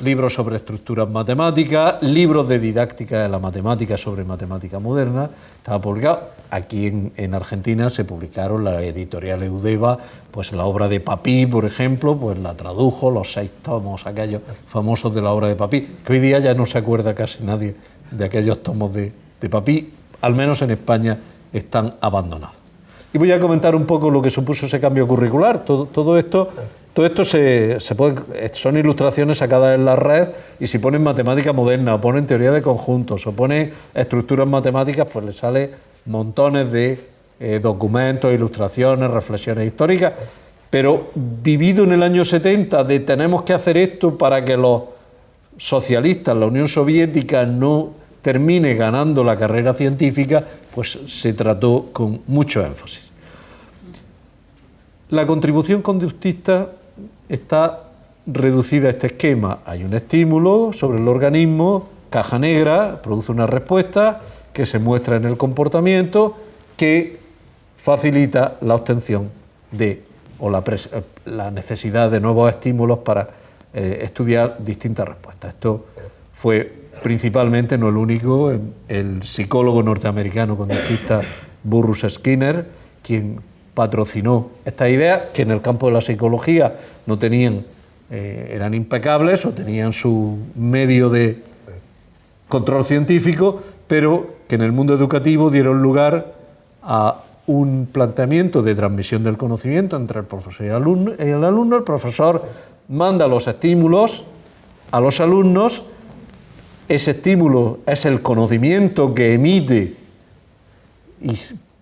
libros sobre estructuras matemáticas, libros de didáctica de la matemática sobre matemática moderna. Estaba publicado. Aquí en Argentina se publicaron la editorial Eudeva, pues la obra de Papí, por ejemplo, pues la tradujo, los 6 tomos aquellos famosos de la obra de Papí, que hoy día ya no se acuerda casi nadie de aquellos tomos de Papí, al menos en España están abandonados. Y voy a comentar un poco lo que supuso ese cambio curricular. Todo esto son ilustraciones sacadas en la red, y si ponen matemática moderna, o ponen teoría de conjuntos, o ponen estructuras matemáticas, pues les sale montones de documentos, ilustraciones, reflexiones históricas. Pero vivido en el año 70 de tenemos que hacer esto para que los socialistas, la Unión Soviética, no termine ganando la carrera científica, pues se trató con mucho énfasis. La contribución conductista está reducida a este esquema. Hay un estímulo sobre el organismo, caja negra, produce una respuesta que se muestra en el comportamiento, que facilita la obtención la necesidad de nuevos estímulos para estudiar distintas respuestas. Esto fue principalmente, no el único, el psicólogo norteamericano conductista Burrus Skinner, quien patrocinó esta idea, que en el campo de la psicología no tenían, eran impecables o tenían su medio de control científico, pero que en el mundo educativo dieron lugar a un planteamiento de transmisión del conocimiento entre el profesor y el alumno. El profesor manda los estímulos a los alumnos. Ese estímulo es el conocimiento que emite,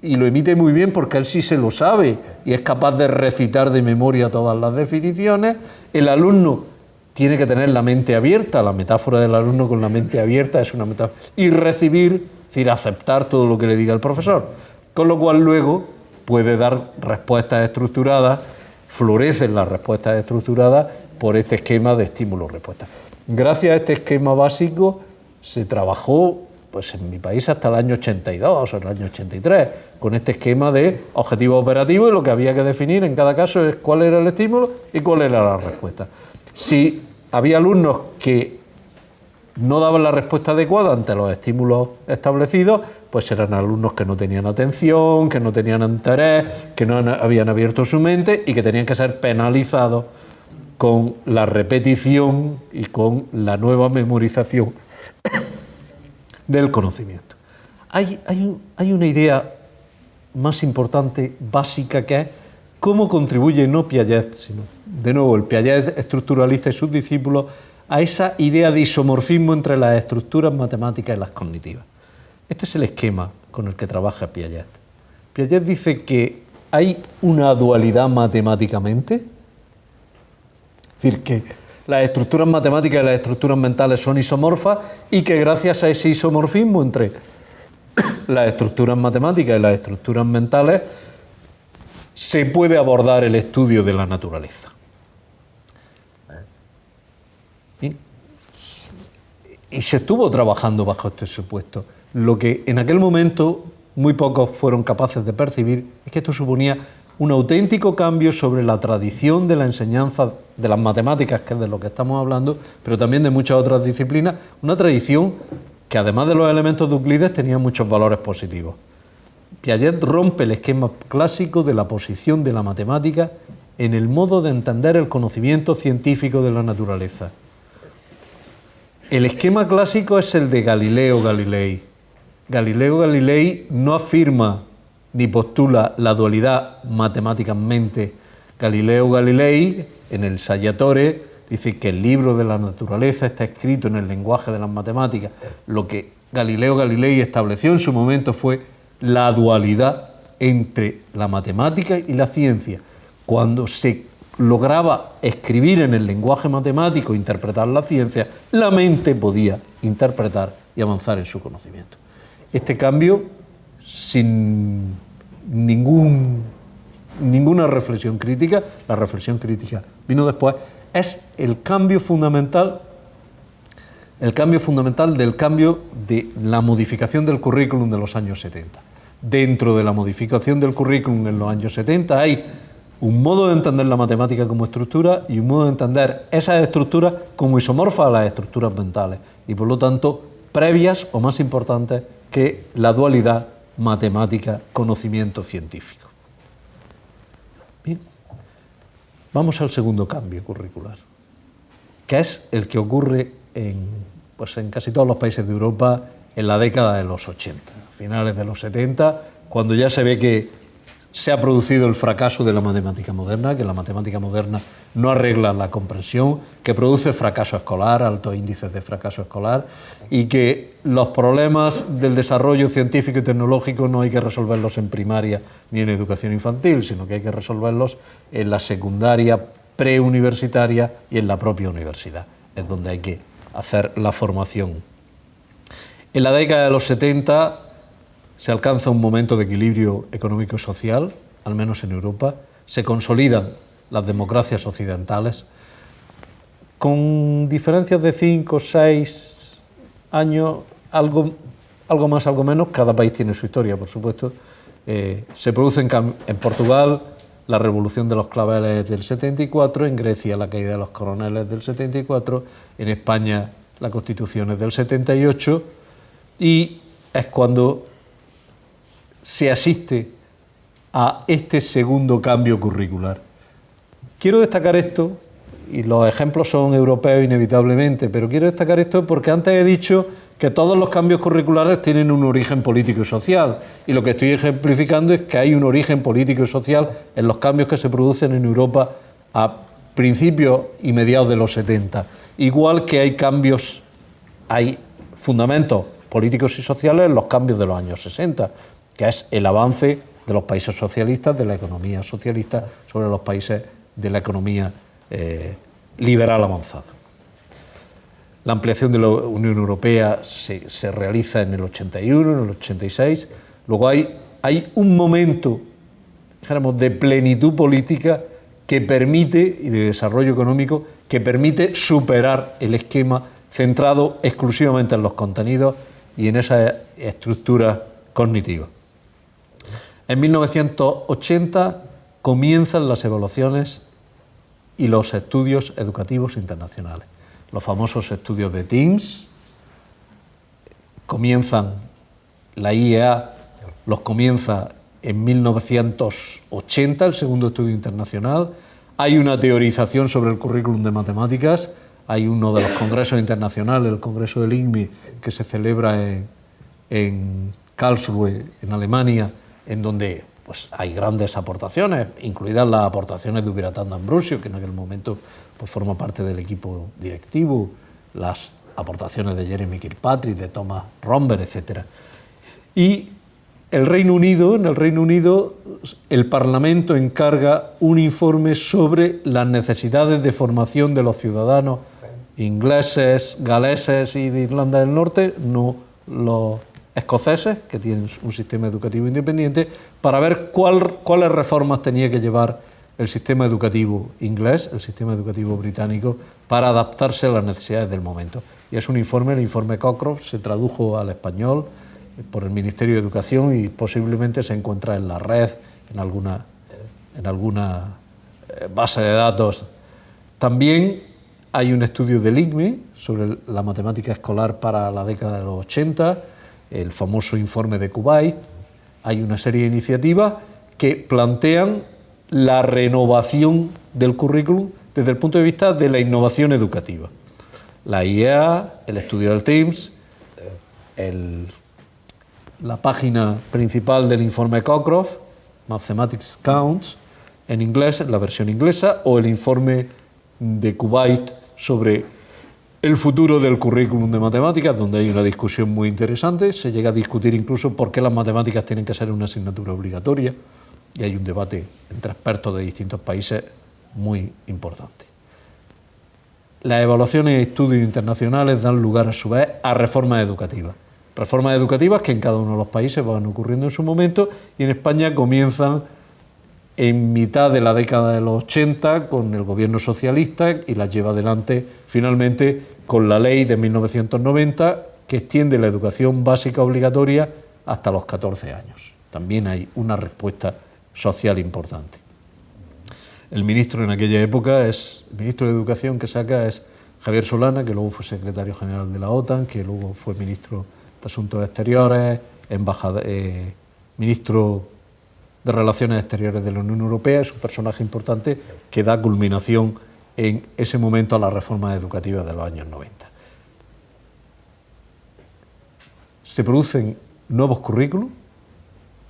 y lo emite muy bien porque él sí se lo sabe y es capaz de recitar de memoria todas las definiciones. El alumno tiene que tener la mente abierta, la metáfora del alumno con la mente abierta es una metáfora, y recibir, es decir, aceptar todo lo que le diga el profesor, con lo cual luego puede dar respuestas estructuradas, florecen las respuestas estructuradas por este esquema de estímulo-respuesta. Gracias a este esquema básico se trabajó, pues en mi país hasta el año 82 o el año 83, con este esquema de objetivos operativos, y lo que había que definir en cada caso es cuál era el estímulo y cuál era la respuesta. Si había alumnos que no daban la respuesta adecuada ante los estímulos establecidos, pues eran alumnos que no tenían atención, que no tenían interés, que no habían abierto su mente y que tenían que ser penalizados con la repetición y con la nueva memorización del conocimiento. Hay una idea más importante, básica, que es cómo contribuye no Piaget, sino de nuevo el Piaget estructuralista y sus discípulos, a esa idea de isomorfismo entre las estructuras matemáticas y las cognitivas. Este es el esquema con el que trabaja Piaget. Piaget dice que hay una dualidad matemáticamente, es decir, que las estructuras matemáticas y las estructuras mentales son isomorfas, y que gracias a ese isomorfismo entre las estructuras matemáticas y las estructuras mentales se puede abordar el estudio de la naturaleza. Y se estuvo trabajando bajo este supuesto. Lo que en aquel momento muy pocos fueron capaces de percibir es que esto suponía un auténtico cambio sobre la tradición de la enseñanza de las matemáticas, que es de lo que estamos hablando, pero también de muchas otras disciplinas, una tradición que además de los elementos de Euclides tenía muchos valores positivos. Piaget rompe el esquema clásico de la posición de la matemática en el modo de entender el conocimiento científico de la naturaleza. El esquema clásico es el de Galileo Galilei. Galileo Galilei no afirma ni postula la dualidad matemáticamente. Galileo Galilei, en el Saggiatore, dice que el libro de la naturaleza está escrito en el lenguaje de las matemáticas. Lo que Galileo Galilei estableció en su momento fue la dualidad entre la matemática y la ciencia. Cuando se lograba escribir en el lenguaje matemático, interpretar la ciencia, la mente podía interpretar y avanzar en su conocimiento. Este cambio, sin ninguna reflexión crítica, la reflexión crítica vino después, es el cambio fundamental del cambio de la modificación del currículum de los años 70. dentro de la modificación del currículum en los años 70 hay un modo de entender la matemática como estructura y un modo de entender esas estructuras como isomorfas a las estructuras mentales y por lo tanto previas o más importantes que la dualidad matemática-conocimiento científico. Bien, vamos al segundo cambio curricular, que es el que ocurre en casi todos los países de Europa en la década de los 80, finales de los 70, cuando ya se ve que se ha producido el fracaso de la matemática moderna, que la matemática moderna no arregla la comprensión, que produce fracaso escolar, altos índices de fracaso escolar, y que los problemas del desarrollo científico y tecnológico no hay que resolverlos en primaria ni en educación infantil, sino que hay que resolverlos en la secundaria, preuniversitaria y en la propia universidad. Es donde hay que hacer la formación. En la década de los 70 se alcanza un momento de equilibrio económico y social, al menos en Europa, se consolidan las democracias occidentales, con diferencias de 5 o 6 años, algo más, algo menos, cada país tiene su historia, por supuesto. Se produce en Portugal la revolución de los claveles del 74, en Grecia la caída de los coroneles del 74, en España la Constitución es del 78, y es cuando se asiste a este segundo cambio curricular. Quiero destacar esto, y los ejemplos son europeos inevitablemente, pero quiero destacar esto porque antes he dicho que todos los cambios curriculares tienen un origen político y social, y lo que estoy ejemplificando es que hay un origen político y social en los cambios que se producen en Europa a principios y mediados de los 70, igual que hay fundamentos políticos y sociales en los cambios de los años 60, que es el avance de los países socialistas, de la economía socialista, sobre los países de la economía liberal avanzada. La ampliación de la Unión Europea se realiza en el 81, en el 86. Luego hay un momento, dijéramos, de plenitud política que permite, y de desarrollo económico, que permite superar el esquema centrado exclusivamente en los contenidos y en esa estructura cognitiva. En 1980 comienzan las evaluaciones y los estudios educativos internacionales. Los famosos estudios de TIMSS, la IEA los comienza en 1980, el segundo estudio internacional. Hay una teorización sobre el currículum de matemáticas, hay uno de los congresos internacionales, el congreso del INME, que se celebra en Karlsruhe, en Alemania, en donde hay grandes aportaciones, incluidas las aportaciones de Ubiratan D'Ambrosio, que en aquel momento forma parte del equipo directivo, las aportaciones de Jeremy Kirkpatrick, de Thomas Romberg, etc. Y en el Reino Unido, el Parlamento encarga un informe sobre las necesidades de formación de los ciudadanos ingleses, galeses y de Irlanda del Norte, no los escoceses, que tienen un sistema educativo independiente, para ver cuáles reformas tenía que llevar el sistema educativo inglés, el sistema educativo británico, para adaptarse a las necesidades del momento. Y es un informe, el informe Cockcroft, se tradujo al español por el Ministerio de Educación y posiblemente se encuentra en la red, en alguna base de datos. También hay un estudio del INME sobre la matemática escolar para la década de los 80, el famoso informe de Kuwait. Hay una serie de iniciativas que plantean la renovación del currículum desde el punto de vista de la innovación educativa. La IEA, el estudio del TIMSS, la página principal del informe Cockcroft, Mathematics Counts, en inglés, en la versión inglesa, o el informe de Kuwait sobre el futuro del currículum de matemáticas, donde hay una discusión muy interesante. Se llega a discutir incluso por qué las matemáticas tienen que ser una asignatura obligatoria, y hay un debate entre expertos de distintos países muy importante. Las evaluaciones y estudios internacionales dan lugar a su vez a reformas educativas que en cada uno de los países van ocurriendo en su momento, y en España comienzan en mitad de la década de los 80 con el gobierno socialista, y las lleva adelante finalmente con la ley de 1990 que extiende la educación básica obligatoria hasta los 14 años. También hay una respuesta social importante. El ministro en aquella época el ministro de Educación que saca es Javier Solana, que luego fue secretario general de la OTAN, que luego fue ministro de Asuntos Exteriores, ministro de Relaciones Exteriores de la Unión Europea. Es un personaje importante que da culminación en ese momento a las reformas educativas de los años 90. Se producen nuevos currículos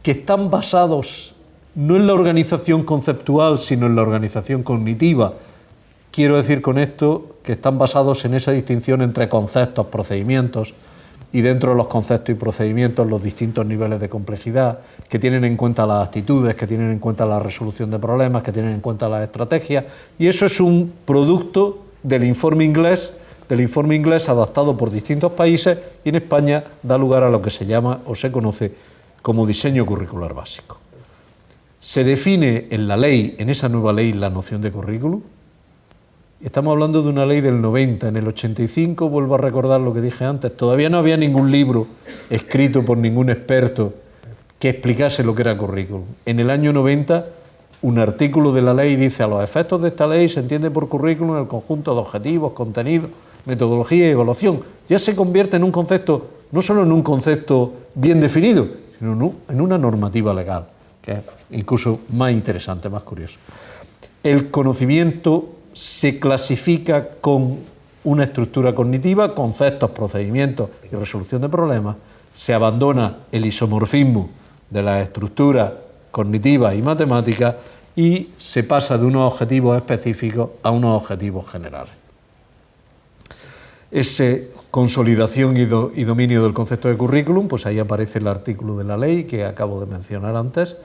que están basados no en la organización conceptual, sino en la organización cognitiva. Quiero decir con esto que están basados en esa distinción entre conceptos, procedimientos, y dentro de los conceptos y procedimientos los distintos niveles de complejidad, que tienen en cuenta las actitudes, que tienen en cuenta la resolución de problemas, que tienen en cuenta las estrategias, y eso es un producto del informe inglés adaptado por distintos países, y en España da lugar a lo que se llama o se conoce como diseño curricular básico. Se define en la ley, en esa nueva ley, la noción de currículum. Estamos hablando de una ley del 90, en el 85, vuelvo a recordar lo que dije antes, todavía no había ningún libro escrito por ningún experto que explicase lo que era currículum. En el año 90, un artículo de la ley dice: a los efectos de esta ley se entiende por currículum el conjunto de objetivos, contenidos, metodología y evaluación. Ya se convierte en un concepto, no solo en un concepto bien definido, sino en una normativa legal, que es incluso más interesante, más curioso. El conocimiento se clasifica con una estructura cognitiva, conceptos, procedimientos y resolución de problemas. Se abandona el isomorfismo de las estructuras cognitivas y matemáticas y se pasa de unos objetivos específicos a unos objetivos generales. Esa consolidación y dominio del concepto de currículum, pues ahí aparece el artículo de la ley que acabo de mencionar antes,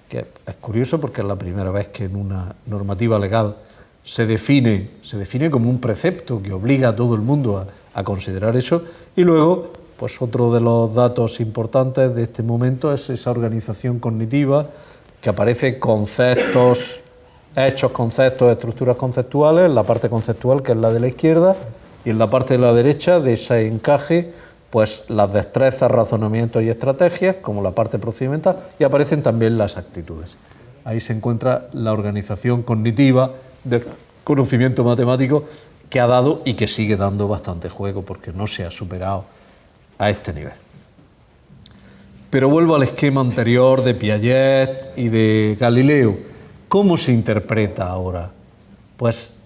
que es curioso porque es la primera vez que en una normativa legal se define como un precepto que obliga a todo el mundo a considerar eso. Y luego, pues otro de los datos importantes de este momento es esa organización cognitiva, que aparece conceptos, hechos, conceptos, estructuras conceptuales, en la parte conceptual, que es la de la izquierda, y en la parte de la derecha, de ese encaje, pues las destrezas, razonamientos y estrategias, como la parte procedimental, y aparecen también las actitudes. Ahí se encuentra la organización cognitiva del conocimiento matemático, que ha dado y que sigue dando bastante juego porque no se ha superado a este nivel. Pero vuelvo al esquema anterior de Piaget y de Galileo. ¿Cómo se interpreta ahora? Pues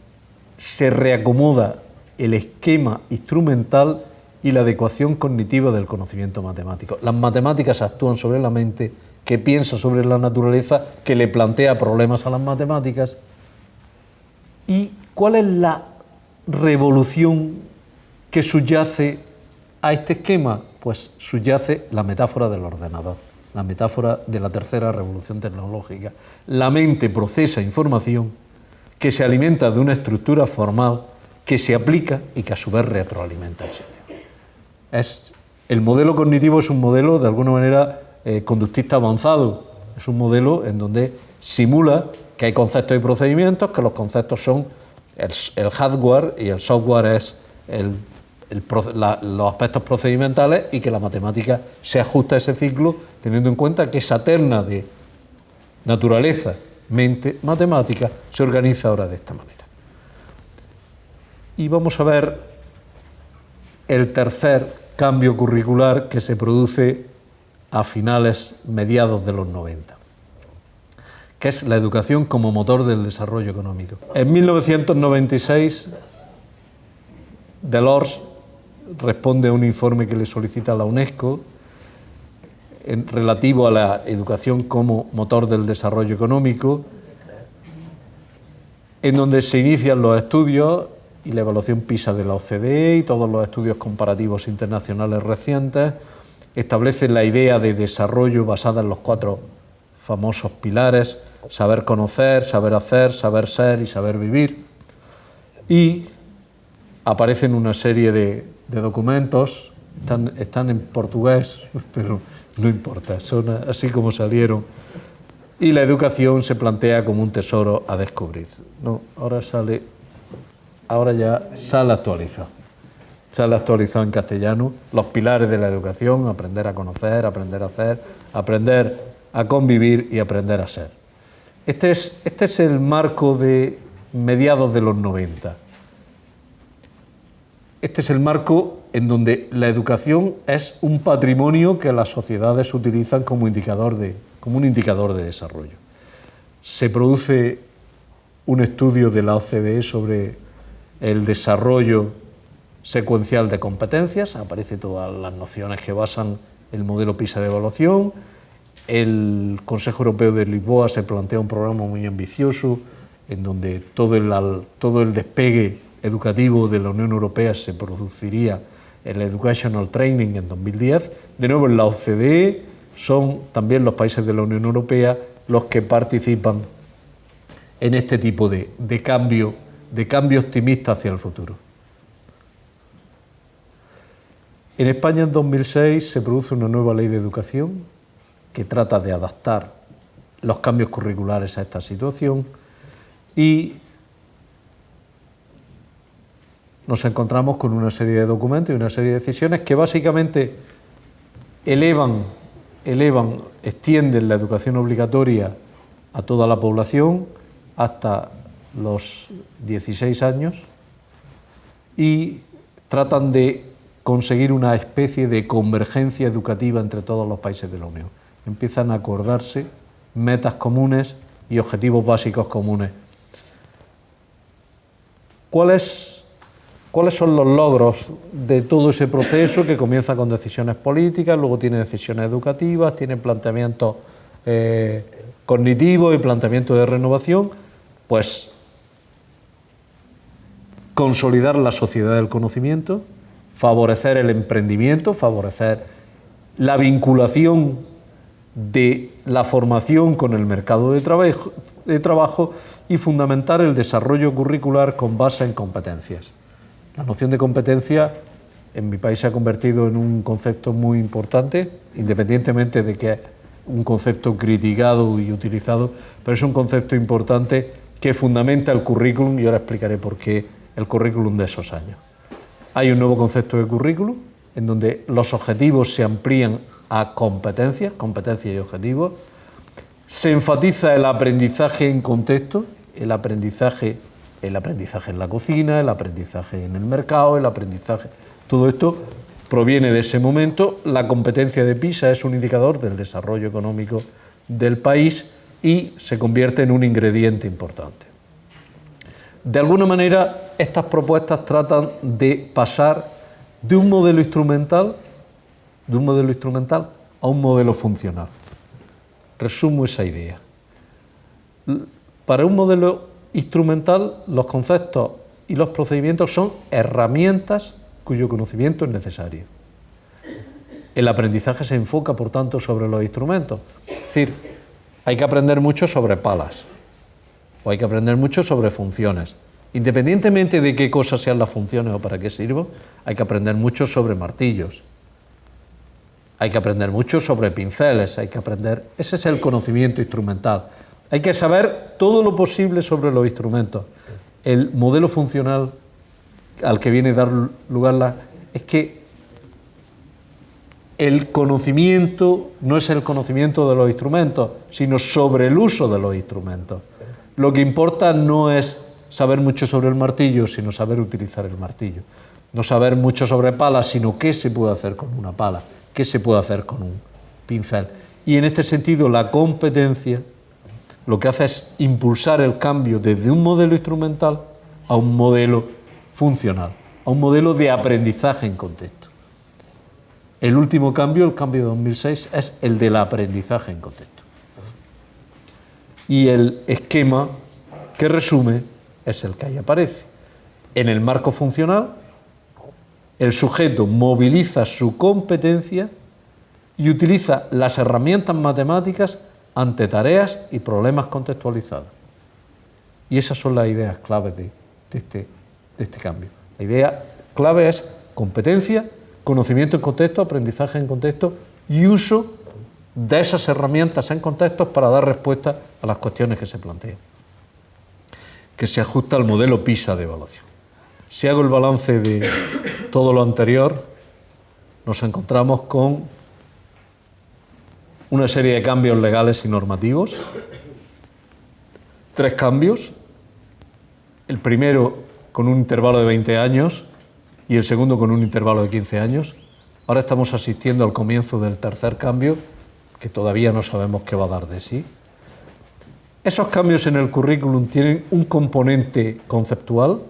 se reacomoda el esquema instrumental y la adecuación cognitiva del conocimiento matemático. Las matemáticas actúan sobre la mente, que piensa sobre la naturaleza, que le plantea problemas a las matemáticas. ¿Y cuál es la revolución que subyace a este esquema? Pues subyace la metáfora del ordenador, la metáfora de la tercera revolución tecnológica. La mente procesa información que se alimenta de una estructura formal que se aplica y que a su vez retroalimenta el sistema. El modelo cognitivo es un modelo de alguna manera conductista avanzado, es un modelo en donde simula que hay conceptos y procedimientos, que los conceptos son el hardware y el software es los aspectos procedimentales, y que la matemática se ajusta a ese ciclo teniendo en cuenta que esa terna de naturaleza, mente, matemática se organiza ahora de esta manera. Y vamos a ver el tercer cambio curricular que se produce a mediados de los 90. Que es la educación como motor del desarrollo económico. En 1996, Delors responde a un informe que le solicita la UNESCO relativo a la educación como motor del desarrollo económico, en donde se inician los estudios y la evaluación PISA de la OCDE y todos los estudios comparativos internacionales recientes establecen la idea de desarrollo basada en los 4 famosos pilares: saber conocer, saber hacer, saber ser y saber vivir. Y aparecen una serie de documentos, están en portugués, pero no importa, son así como salieron. Y la educación se plantea como un tesoro a descubrir. No, ahora ya sale actualizado. Sale actualizado en castellano. Los pilares de la educación: aprender a conocer, aprender a hacer, aprender a convivir y aprender a ser. Este es el marco de mediados de los 90. Este es el marco en donde la educación es un patrimonio que las sociedades utilizan como un indicador de desarrollo. Se produce un estudio de la OCDE sobre el desarrollo secuencial de competencias, aparecen todas las nociones que basan el modelo PISA de evaluación. El Consejo Europeo de Lisboa se plantea un programa muy ambicioso en donde todo el despegue educativo de la Unión Europea se produciría en el Educational Training en 2010. De nuevo, en la OCDE son también los países de la Unión Europea los que participan en este tipo de cambio optimista hacia el futuro. En España, en 2006, se produce una nueva ley de educación que trata de adaptar los cambios curriculares a esta situación y nos encontramos con una serie de documentos y una serie de decisiones que básicamente extienden la educación obligatoria a toda la población hasta los 16 años y tratan de conseguir una especie de convergencia educativa entre todos los países de la Unión. Empiezan a acordarse metas comunes y objetivos básicos comunes. ¿Cuáles son los logros de todo ese proceso que comienza con decisiones políticas, luego tiene decisiones educativas, tiene planteamientos cognitivos y planteamientos de renovación? Pues consolidar la sociedad del conocimiento, favorecer el emprendimiento, favorecer la vinculación de la formación con el mercado de trabajo y fundamentar el desarrollo curricular con base en competencias. La noción de competencia en mi país se ha convertido en un concepto muy importante, independientemente de que es un concepto criticado y utilizado, pero es un concepto importante que fundamenta el currículum y ahora explicaré por qué el currículum de esos años. Hay un nuevo concepto de currículum en donde los objetivos se amplían a competencias y objetivos. Se enfatiza el aprendizaje en contexto, el aprendizaje en la cocina, el aprendizaje en el mercado, todo esto proviene de ese momento. La competencia de PISA es un indicador del desarrollo económico del país y se convierte en un ingrediente importante. De alguna manera, estas propuestas tratan de pasar de un modelo instrumental a un modelo funcional. Resumo esa idea. Para un modelo instrumental, los conceptos y los procedimientos son herramientas cuyo conocimiento es necesario. El aprendizaje se enfoca, por tanto, sobre los instrumentos. Es decir, hay que aprender mucho sobre palas o hay que aprender mucho sobre funciones. Independientemente de qué cosas sean las funciones o para qué sirven, hay que aprender mucho sobre martillos. Hay que aprender mucho sobre pinceles, ese es el conocimiento instrumental. Hay que saber todo lo posible sobre los instrumentos. El modelo funcional al que viene a dar lugar es que el conocimiento no es el conocimiento de los instrumentos, sino sobre el uso de los instrumentos. Lo que importa no es saber mucho sobre el martillo, sino saber utilizar el martillo. No saber mucho sobre palas, sino qué se puede hacer con una pala, qué se puede hacer con un pincel. Y en este sentido, la competencia lo que hace es impulsar el cambio desde un modelo instrumental a un modelo funcional, a un modelo de aprendizaje en contexto. El último cambio, el cambio de 2006, es el del aprendizaje en contexto. Y el esquema que resume es el que ahí aparece. En el marco funcional, el sujeto moviliza su competencia y utiliza las herramientas matemáticas ante tareas y problemas contextualizados. Y esas son las ideas claves de este cambio. La idea clave es competencia, conocimiento en contexto, aprendizaje en contexto y uso de esas herramientas en contextos para dar respuesta a las cuestiones que se plantean, que se ajusta al modelo PISA de evaluación. Si hago el balance de todo lo anterior, nos encontramos con una serie de cambios legales y normativos. 3 cambios. El primero con un intervalo de 20 años y el segundo con un intervalo de 15 años. Ahora estamos asistiendo al comienzo del tercer cambio, que todavía no sabemos qué va a dar de sí. Esos cambios en el currículum tienen un componente conceptual,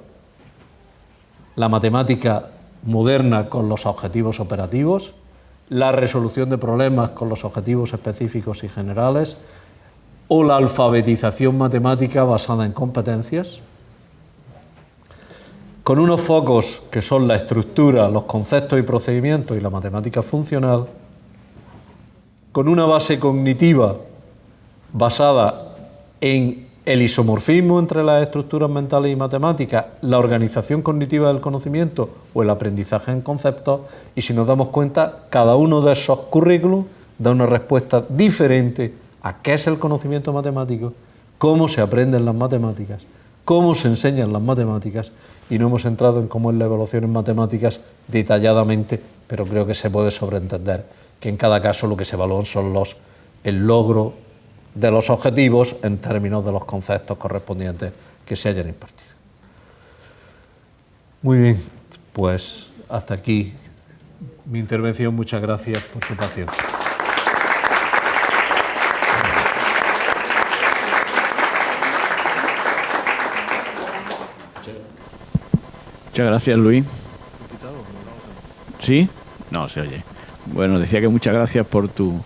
la matemática moderna con los objetivos operativos, la resolución de problemas con los objetivos específicos y generales, o la alfabetización matemática basada en competencias, con unos focos que son la estructura, los conceptos y procedimientos y la matemática funcional, con una base cognitiva basada en el isomorfismo entre las estructuras mentales y matemáticas, la organización cognitiva del conocimiento o el aprendizaje en conceptos, y si nos damos cuenta, cada uno de esos currículos da una respuesta diferente a qué es el conocimiento matemático, cómo se aprenden las matemáticas, cómo se enseñan las matemáticas, y no hemos entrado en cómo es la evaluación en matemáticas detalladamente, pero creo que se puede sobreentender que en cada caso lo que se evalúan son el logro de los objetivos en términos de los conceptos correspondientes que se hayan impartido. Muy bien, pues hasta aquí mi intervención. Muchas gracias por su paciencia. Muchas gracias, Luis. ¿Sí? No, se oye. Bueno, decía que muchas gracias por tu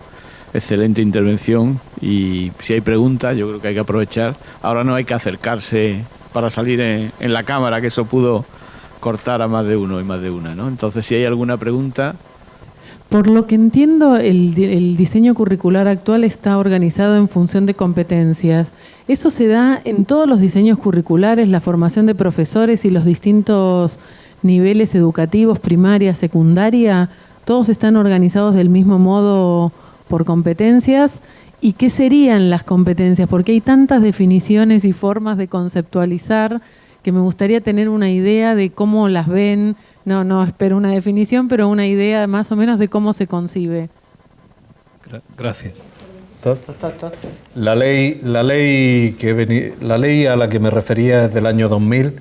excelente intervención, y si hay preguntas yo creo que hay que aprovechar. Ahora no hay que acercarse para salir en la cámara, que eso pudo cortar a más de uno y más de una, ¿no? Entonces, si hay alguna pregunta... Por lo que entiendo, el diseño curricular actual está organizado en función de competencias. ¿Eso se da en todos los diseños curriculares, la formación de profesores y los distintos niveles educativos, primaria, secundaria? ¿Todos están organizados del mismo modo por competencias? ¿Y qué serían las competencias? Porque hay tantas definiciones y formas de conceptualizar que me gustaría tener una idea de cómo las ven. No espero una definición, pero una idea más o menos de cómo se concibe. Gracias. La ley a la que me refería es del año 2000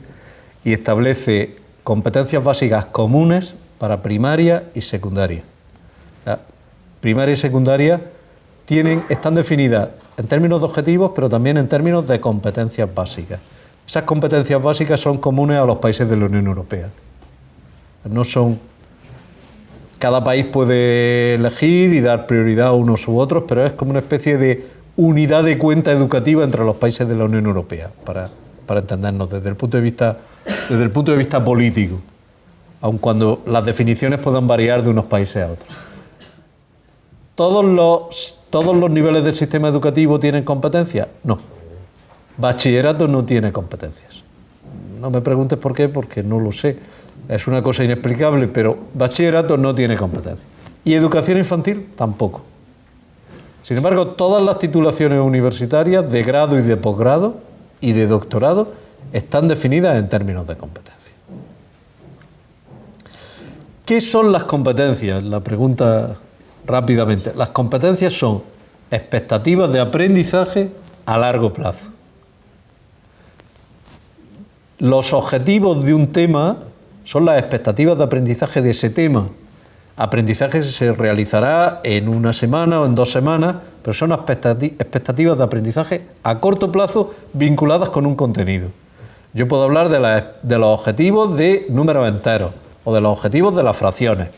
y establece competencias básicas comunes para primaria y secundaria. La primaria y secundaria están definidas en términos de objetivos, pero también en términos de competencias básicas. Esas competencias básicas son comunes a los países de la Unión Europea. Cada país puede elegir y dar prioridad a unos u otros, pero es como una especie de unidad de cuenta educativa entre los países de la Unión Europea, para entendernos desde el punto de vista político, aun cuando las definiciones puedan variar de unos países a otros. ¿Todos los niveles del sistema educativo tienen competencias? No. Bachillerato no tiene competencias. No me preguntes por qué, porque no lo sé. Es una cosa inexplicable, pero bachillerato no tiene competencia. Y educación infantil tampoco. Sin embargo, todas las titulaciones universitarias de grado y de posgrado y de doctorado están definidas en términos de competencia. ¿Qué son las competencias? La pregunta rápidamente. Las competencias son expectativas de aprendizaje a largo plazo. Los objetivos de un tema son las expectativas de aprendizaje de ese tema. Aprendizaje se realizará en una semana o en 2 semanas, pero son expectativas de aprendizaje a corto plazo vinculadas con un contenido. Yo puedo hablar de los objetivos de números enteros o de los objetivos de las fracciones.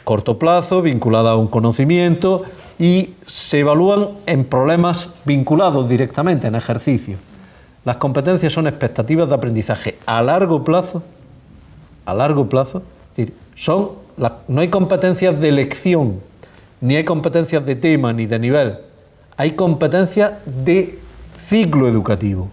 Corto plazo, vinculada a un conocimiento, y se evalúan en problemas vinculados directamente, en ejercicios. Las competencias son expectativas de aprendizaje a largo plazo, es decir, no hay competencias de elección, ni hay competencias de tema, ni de nivel. Hay competencias de ciclo educativo.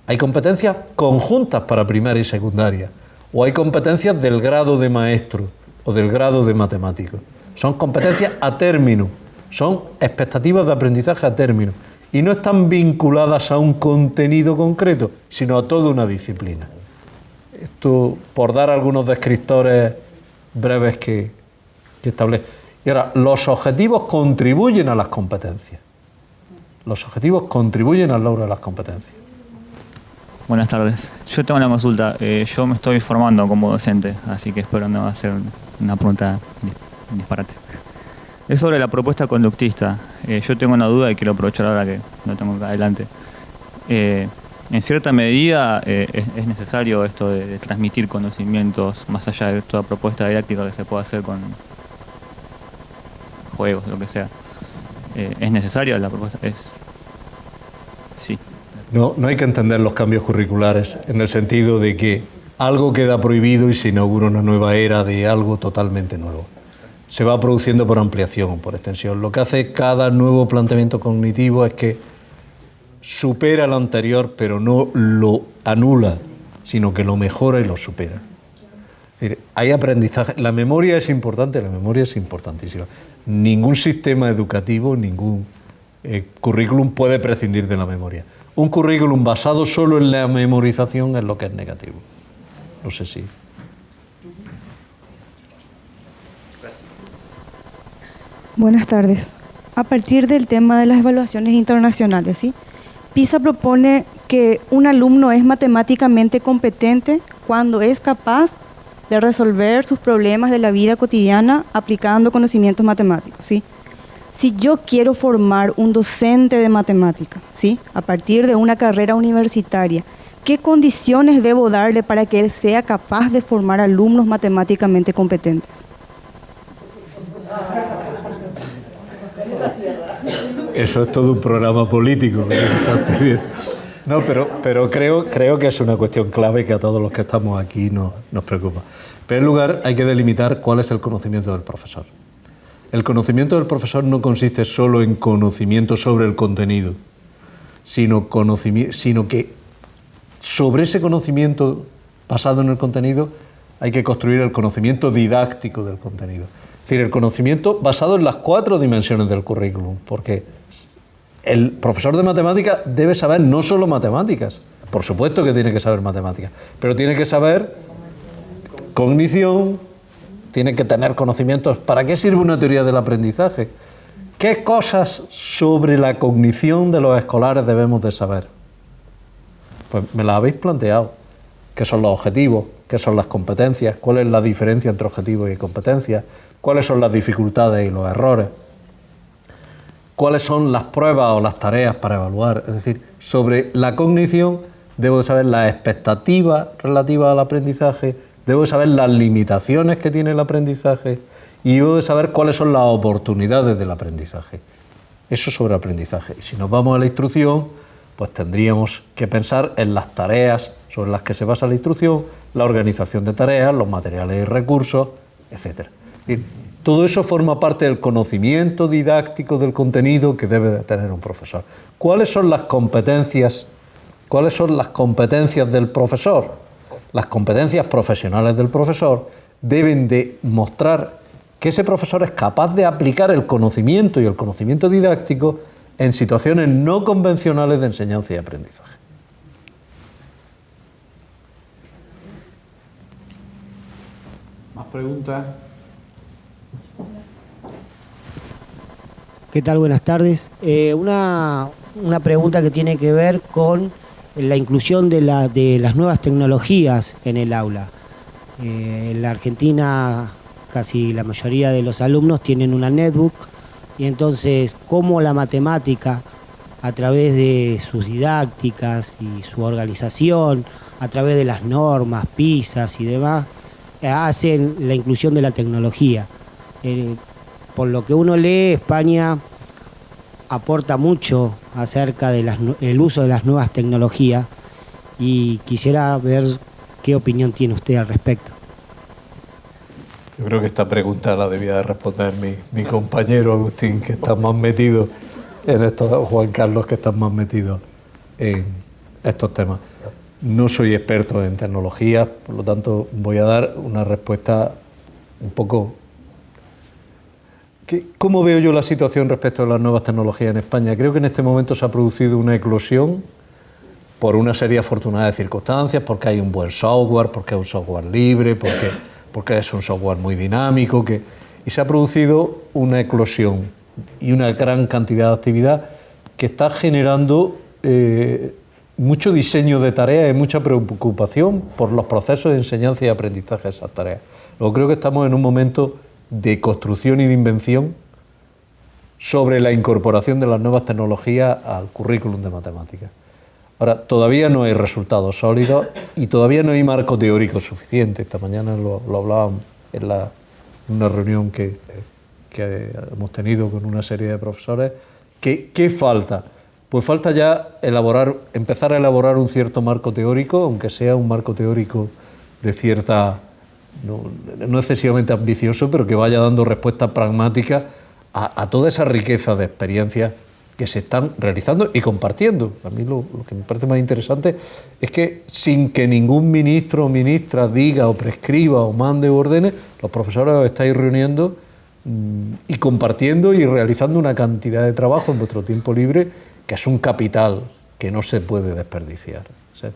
Hay competencias conjuntas para primaria y secundaria, o hay competencias del grado de maestro o del grado de matemático. Son competencias a término, son expectativas de aprendizaje a término, y no están vinculadas a un contenido concreto, sino a toda una disciplina. Esto por dar algunos descriptores breves que establece. Y ahora, los objetivos contribuyen a las competencias. Los objetivos contribuyen al logro de las competencias. Buenas tardes. Yo tengo una consulta. Yo me estoy formando como docente, así que espero no hacer una pregunta disparate. Es sobre la propuesta conductista. Yo tengo una duda y quiero aprovechar ahora que no tengo adelante. En cierta medida es necesario esto de transmitir conocimientos más allá de toda propuesta didáctica que se pueda hacer con juegos, lo que sea. ¿Es necesaria la propuesta? Sí. No hay que entender los cambios curriculares en el sentido de que algo queda prohibido y se inaugura una nueva era de algo totalmente nuevo. Se va produciendo por ampliación o por extensión. Lo que hace cada nuevo planteamiento cognitivo es que supera lo anterior, pero no lo anula, sino que lo mejora y lo supera. Es decir, hay aprendizaje. La memoria es importante, la memoria es importantísima. Ningún sistema educativo, ningún currículum puede prescindir de la memoria. Un currículum basado solo en la memorización es lo que es negativo. No sé si... Buenas tardes. A partir del tema de las evaluaciones internacionales, ¿sí? PISA propone que un alumno es matemáticamente competente cuando es capaz de resolver sus problemas de la vida cotidiana aplicando conocimientos matemáticos, ¿sí? Si yo quiero formar un docente de matemática, ¿sí?, a partir de una carrera universitaria, ¿qué condiciones debo darle para que él sea capaz de formar alumnos matemáticamente competentes? Eso es todo un programa político. No, pero creo que es una cuestión clave que a todos los que estamos aquí nos preocupa. En primer lugar, hay que delimitar cuál es el conocimiento del profesor. El conocimiento del profesor no consiste solo en conocimiento sobre el contenido, sino que sobre ese conocimiento basado en el contenido hay que construir el conocimiento didáctico del contenido. Es decir, el conocimiento basado en las 4 dimensiones del currículum, porque el profesor de matemáticas debe saber no solo matemáticas, por supuesto que tiene que saber matemáticas, pero tiene que saber cognición, tiene que tener conocimientos. ¿Para qué sirve una teoría del aprendizaje? ¿Qué cosas sobre la cognición de los escolares debemos de saber? Pues me las habéis planteado. ¿Qué son los objetivos? ¿Qué son las competencias? ¿Cuál es la diferencia entre objetivos y competencias? ¿Cuáles son las dificultades y los errores? ¿Cuáles son las pruebas o las tareas para evaluar? Es decir, sobre la cognición debo de saber las expectativas relativas al aprendizaje, debo de saber las limitaciones que tiene el aprendizaje y debo de saber cuáles son las oportunidades del aprendizaje. Eso sobre aprendizaje. Y si nos vamos a la instrucción, pues tendríamos que pensar en las tareas sobre las que se basa la instrucción, la organización de tareas, los materiales y recursos, etc. Es decir, todo eso forma parte del conocimiento didáctico del contenido que debe de tener un profesor. ¿Cuáles son las competencias? ¿Cuáles son las competencias del profesor? Las competencias profesionales del profesor deben de mostrar que ese profesor es capaz de aplicar el conocimiento y el conocimiento didáctico en situaciones no convencionales de enseñanza y aprendizaje. ¿Más preguntas? ¿Qué tal? Buenas tardes. Una pregunta que tiene que ver con la inclusión de las nuevas tecnologías en el aula. En la Argentina casi la mayoría de los alumnos tienen una netbook y entonces cómo la matemática a través de sus didácticas y su organización, a través de las normas, PISA y demás, hacen la inclusión de la tecnología. Por lo que uno lee, España aporta mucho acerca del uso de las nuevas tecnologías y quisiera ver qué opinión tiene usted al respecto. Yo creo que esta pregunta la debía de responder mi compañero Agustín, que está más metido en esto, Juan Carlos, que está más metido en estos temas. No soy experto en tecnología, por lo tanto voy a dar una respuesta un poco... ¿Cómo veo yo la situación respecto a las nuevas tecnologías en España? Creo que en este momento se ha producido una eclosión por una serie afortunada de circunstancias, porque hay un buen software, porque es un software libre, porque es un software muy dinámico, Y se ha producido una eclosión y una gran cantidad de actividad que está generando mucho diseño de tareas y mucha preocupación por los procesos de enseñanza y aprendizaje de esas tareas. Luego creo que estamos en un momento de construcción y de invención sobre la incorporación de las nuevas tecnologías al currículum de matemáticas. Ahora, todavía no hay resultados sólidos y todavía no hay marco teórico suficiente. Esta mañana lo hablábamos en una reunión que hemos tenido con una serie de profesores. ¿Qué falta? Pues falta ya empezar a elaborar un cierto marco teórico, aunque sea un marco teórico de cierta, no excesivamente ambicioso, pero que vaya dando respuestas pragmáticas a toda esa riqueza de experiencias que se están realizando y compartiendo. A mí lo que me parece más interesante es que sin que ningún ministro o ministra diga o prescriba o mande o ordene, los profesores os estáis reuniendo y compartiendo y realizando una cantidad de trabajo en vuestro tiempo libre que es un capital que no se puede desperdiciar. Ese es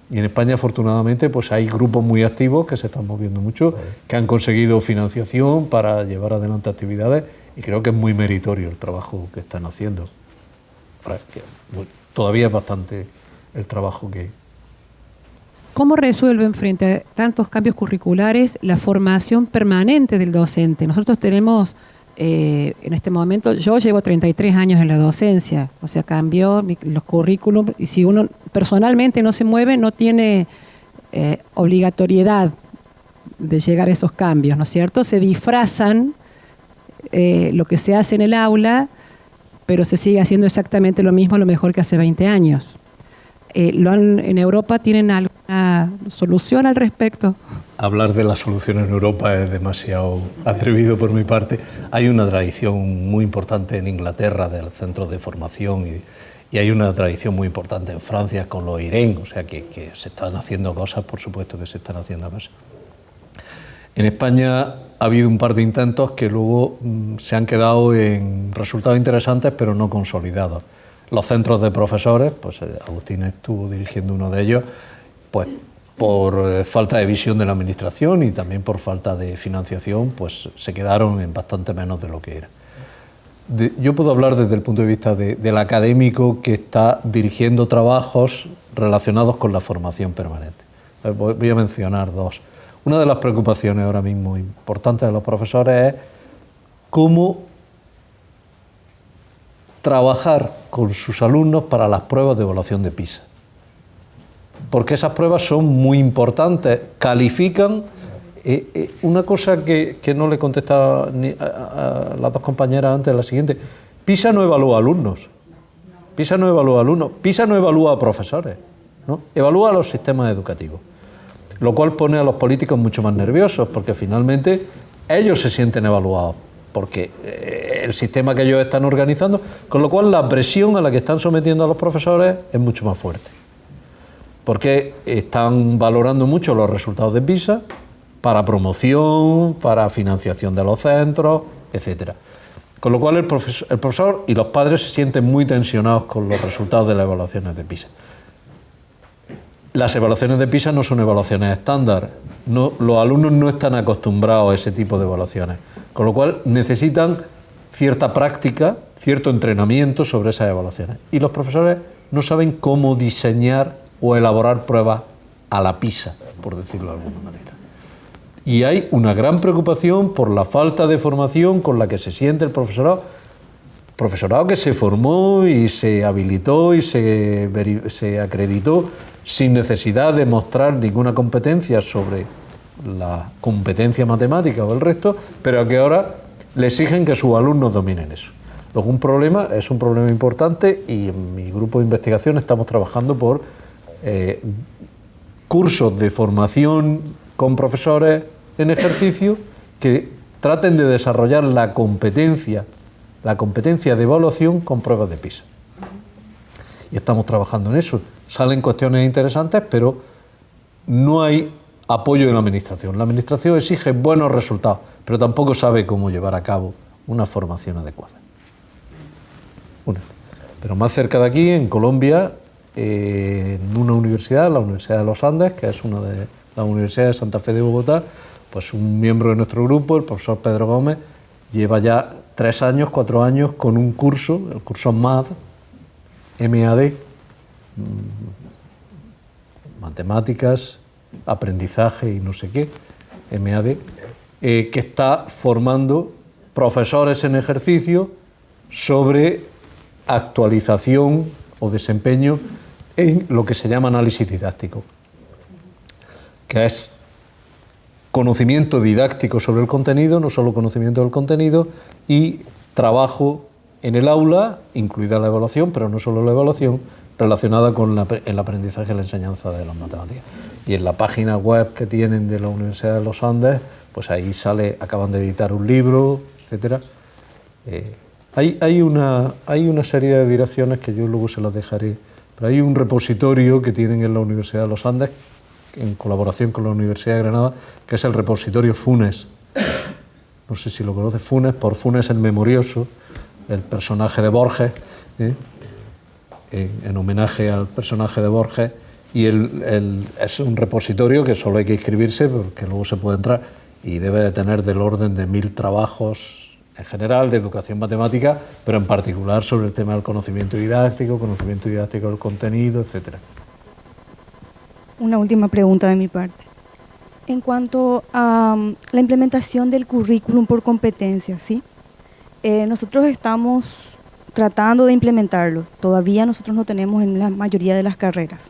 Y en España, afortunadamente, pues hay grupos muy activos que se están moviendo mucho, que han conseguido financiación para llevar adelante actividades, y creo que es muy meritorio el trabajo que están haciendo. Ahora, todavía es bastante el trabajo que... ¿Cómo resuelven frente a tantos cambios curriculares la formación permanente del docente? Nosotros tenemos, en este momento, yo llevo 33 años en la docencia, o sea, cambió los currículums, y si uno personalmente no se mueve, no tiene obligatoriedad de llegar a esos cambios, ¿no es cierto? Se disfrazan lo que se hace en el aula, pero se sigue haciendo exactamente lo mismo, a lo mejor que hace 20 años. ¿En Europa tienen alguna solución al respecto? Hablar de la solución en Europa es demasiado atrevido por mi parte. Hay una tradición muy importante en Inglaterra del centro de formación y hay una tradición muy importante en Francia con los IREN, o sea que se están haciendo cosas, por supuesto que se están haciendo cosas. En España ha habido un par de intentos que luego se han quedado en resultados interesantes pero no consolidados. Los centros de profesores, pues Agustín estuvo dirigiendo uno de ellos, pues por falta de visión de la administración y también por falta de financiación, pues se quedaron en bastante menos de lo que era. Yo puedo hablar desde el punto de vista del académico que está dirigiendo trabajos relacionados con la formación permanente. Voy a mencionar dos. Una de las preocupaciones ahora mismo importantes de los profesores es cómo trabajar con sus alumnos para las pruebas de evaluación de PISA. Porque esas pruebas son muy importantes, califican. Una cosa que no le contestaba a las dos compañeras antes, la siguiente: PISA no evalúa alumnos, PISA no evalúa alumnos, PISA no evalúa a profesores, ¿no? Evalúa a los sistemas educativos, lo cual pone a los políticos mucho más nerviosos, porque finalmente ellos se sienten evaluados, porque el sistema que ellos están organizando, con lo cual la presión a la que están sometiendo a los profesores es mucho más fuerte, porque están valorando mucho los resultados de PISA para promoción, para financiación de los centros, etcétera. Con lo cual el profesor y los padres se sienten muy tensionados con los resultados de las evaluaciones de PISA. Las evaluaciones de PISA no son evaluaciones estándar, los alumnos no están acostumbrados a ese tipo de evaluaciones, con lo cual necesitan cierta práctica, cierto entrenamiento sobre esas evaluaciones. Y los profesores no saben cómo diseñar o elaborar pruebas a la PISA, por decirlo de alguna manera. Y hay una gran preocupación por la falta de formación con la que se siente el profesorado que se formó y se habilitó y se acreditó sin necesidad de mostrar ninguna competencia sobre la competencia matemática o el resto, pero que ahora le exigen que sus alumnos dominen eso. Luego es un problema importante, y en mi grupo de investigación estamos trabajando por cursos de formación con profesores en ejercicio que traten de desarrollar la competencia de evaluación con pruebas de PISA. Y estamos trabajando en eso. Salen cuestiones interesantes, pero no hay apoyo de la administración. La administración exige buenos resultados, pero tampoco sabe cómo llevar a cabo una formación adecuada. Pero más cerca de aquí, en Colombia, en una universidad, la Universidad de los Andes, que es una de las universidades de Santa Fe de Bogotá, Pues un miembro de nuestro grupo, el profesor Pedro Gómez, lleva ya 3 años, 4 años con un curso, el curso MAD, matemáticas, aprendizaje y no sé qué, MAD, que está formando profesores en ejercicio sobre actualización o desempeño en lo que se llama análisis didáctico, que es conocimiento didáctico sobre el contenido, no solo conocimiento del contenido, y trabajo en el aula, incluida la evaluación, pero no solo la evaluación, relacionada con el aprendizaje y la enseñanza de las matemáticas. Y en la página web que tienen de la Universidad de los Andes, pues ahí sale, acaban de editar un libro, etcétera. Hay una serie de direcciones que yo luego se las dejaré, pero hay un repositorio que tienen en la Universidad de los Andes, en colaboración con la Universidad de Granada, que es el repositorio Funes. No sé si lo conoce, Funes, por Funes el Memorioso, el personaje de Borges, en homenaje al personaje de Borges, y es un repositorio que solo hay que inscribirse porque luego se puede entrar, y debe de tener del orden de 1000 trabajos en general de educación matemática, pero en particular sobre el tema del conocimiento didáctico del contenido, etcétera. Una última pregunta de mi parte. En cuanto a la implementación del currículum por competencias, ¿sí? Nosotros estamos tratando de implementarlo. Todavía nosotros no tenemos en la mayoría de las carreras.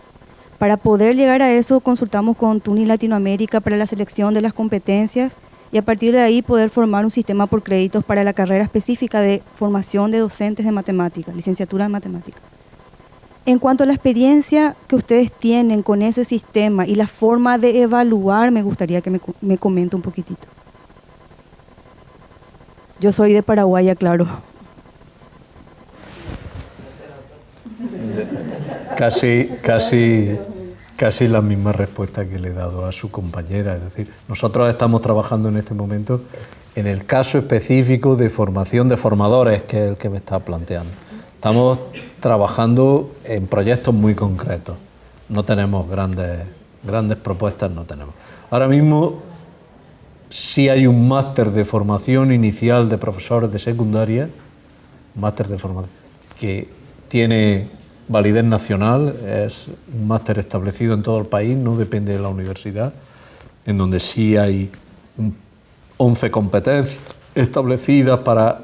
Para poder llegar a eso, consultamos con TUNI Latinoamérica para la selección de las competencias y a partir de ahí poder formar un sistema por créditos para la carrera específica de formación de docentes de matemáticas, licenciatura de matemáticas. En cuanto a la experiencia que ustedes tienen con ese sistema y la forma de evaluar, me gustaría que me comente un poquitito. Yo soy de Paraguay, claro. Casi la misma respuesta que le he dado a su compañera. Es decir, nosotros estamos trabajando en este momento en el caso específico de formación de formadores, que es el que me está planteando. Estamos trabajando en proyectos muy concretos. No tenemos grandes propuestas, no tenemos. Ahora mismo sí hay un máster de formación inicial de profesores de secundaria, máster de formación, que tiene validez nacional, es un máster establecido en todo el país, no depende de la universidad, en donde sí hay 11 competencias establecidas para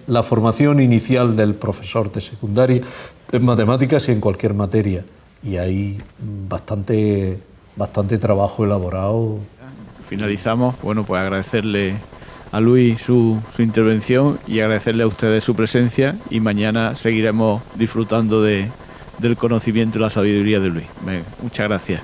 la formación inicial del profesor de secundaria en matemáticas y en cualquier materia. Y hay bastante trabajo elaborado. Finalizamos, bueno, pues agradecerle a Luis su intervención y agradecerle a ustedes su presencia, y mañana seguiremos disfrutando del conocimiento y la sabiduría de Luis. Muchas gracias.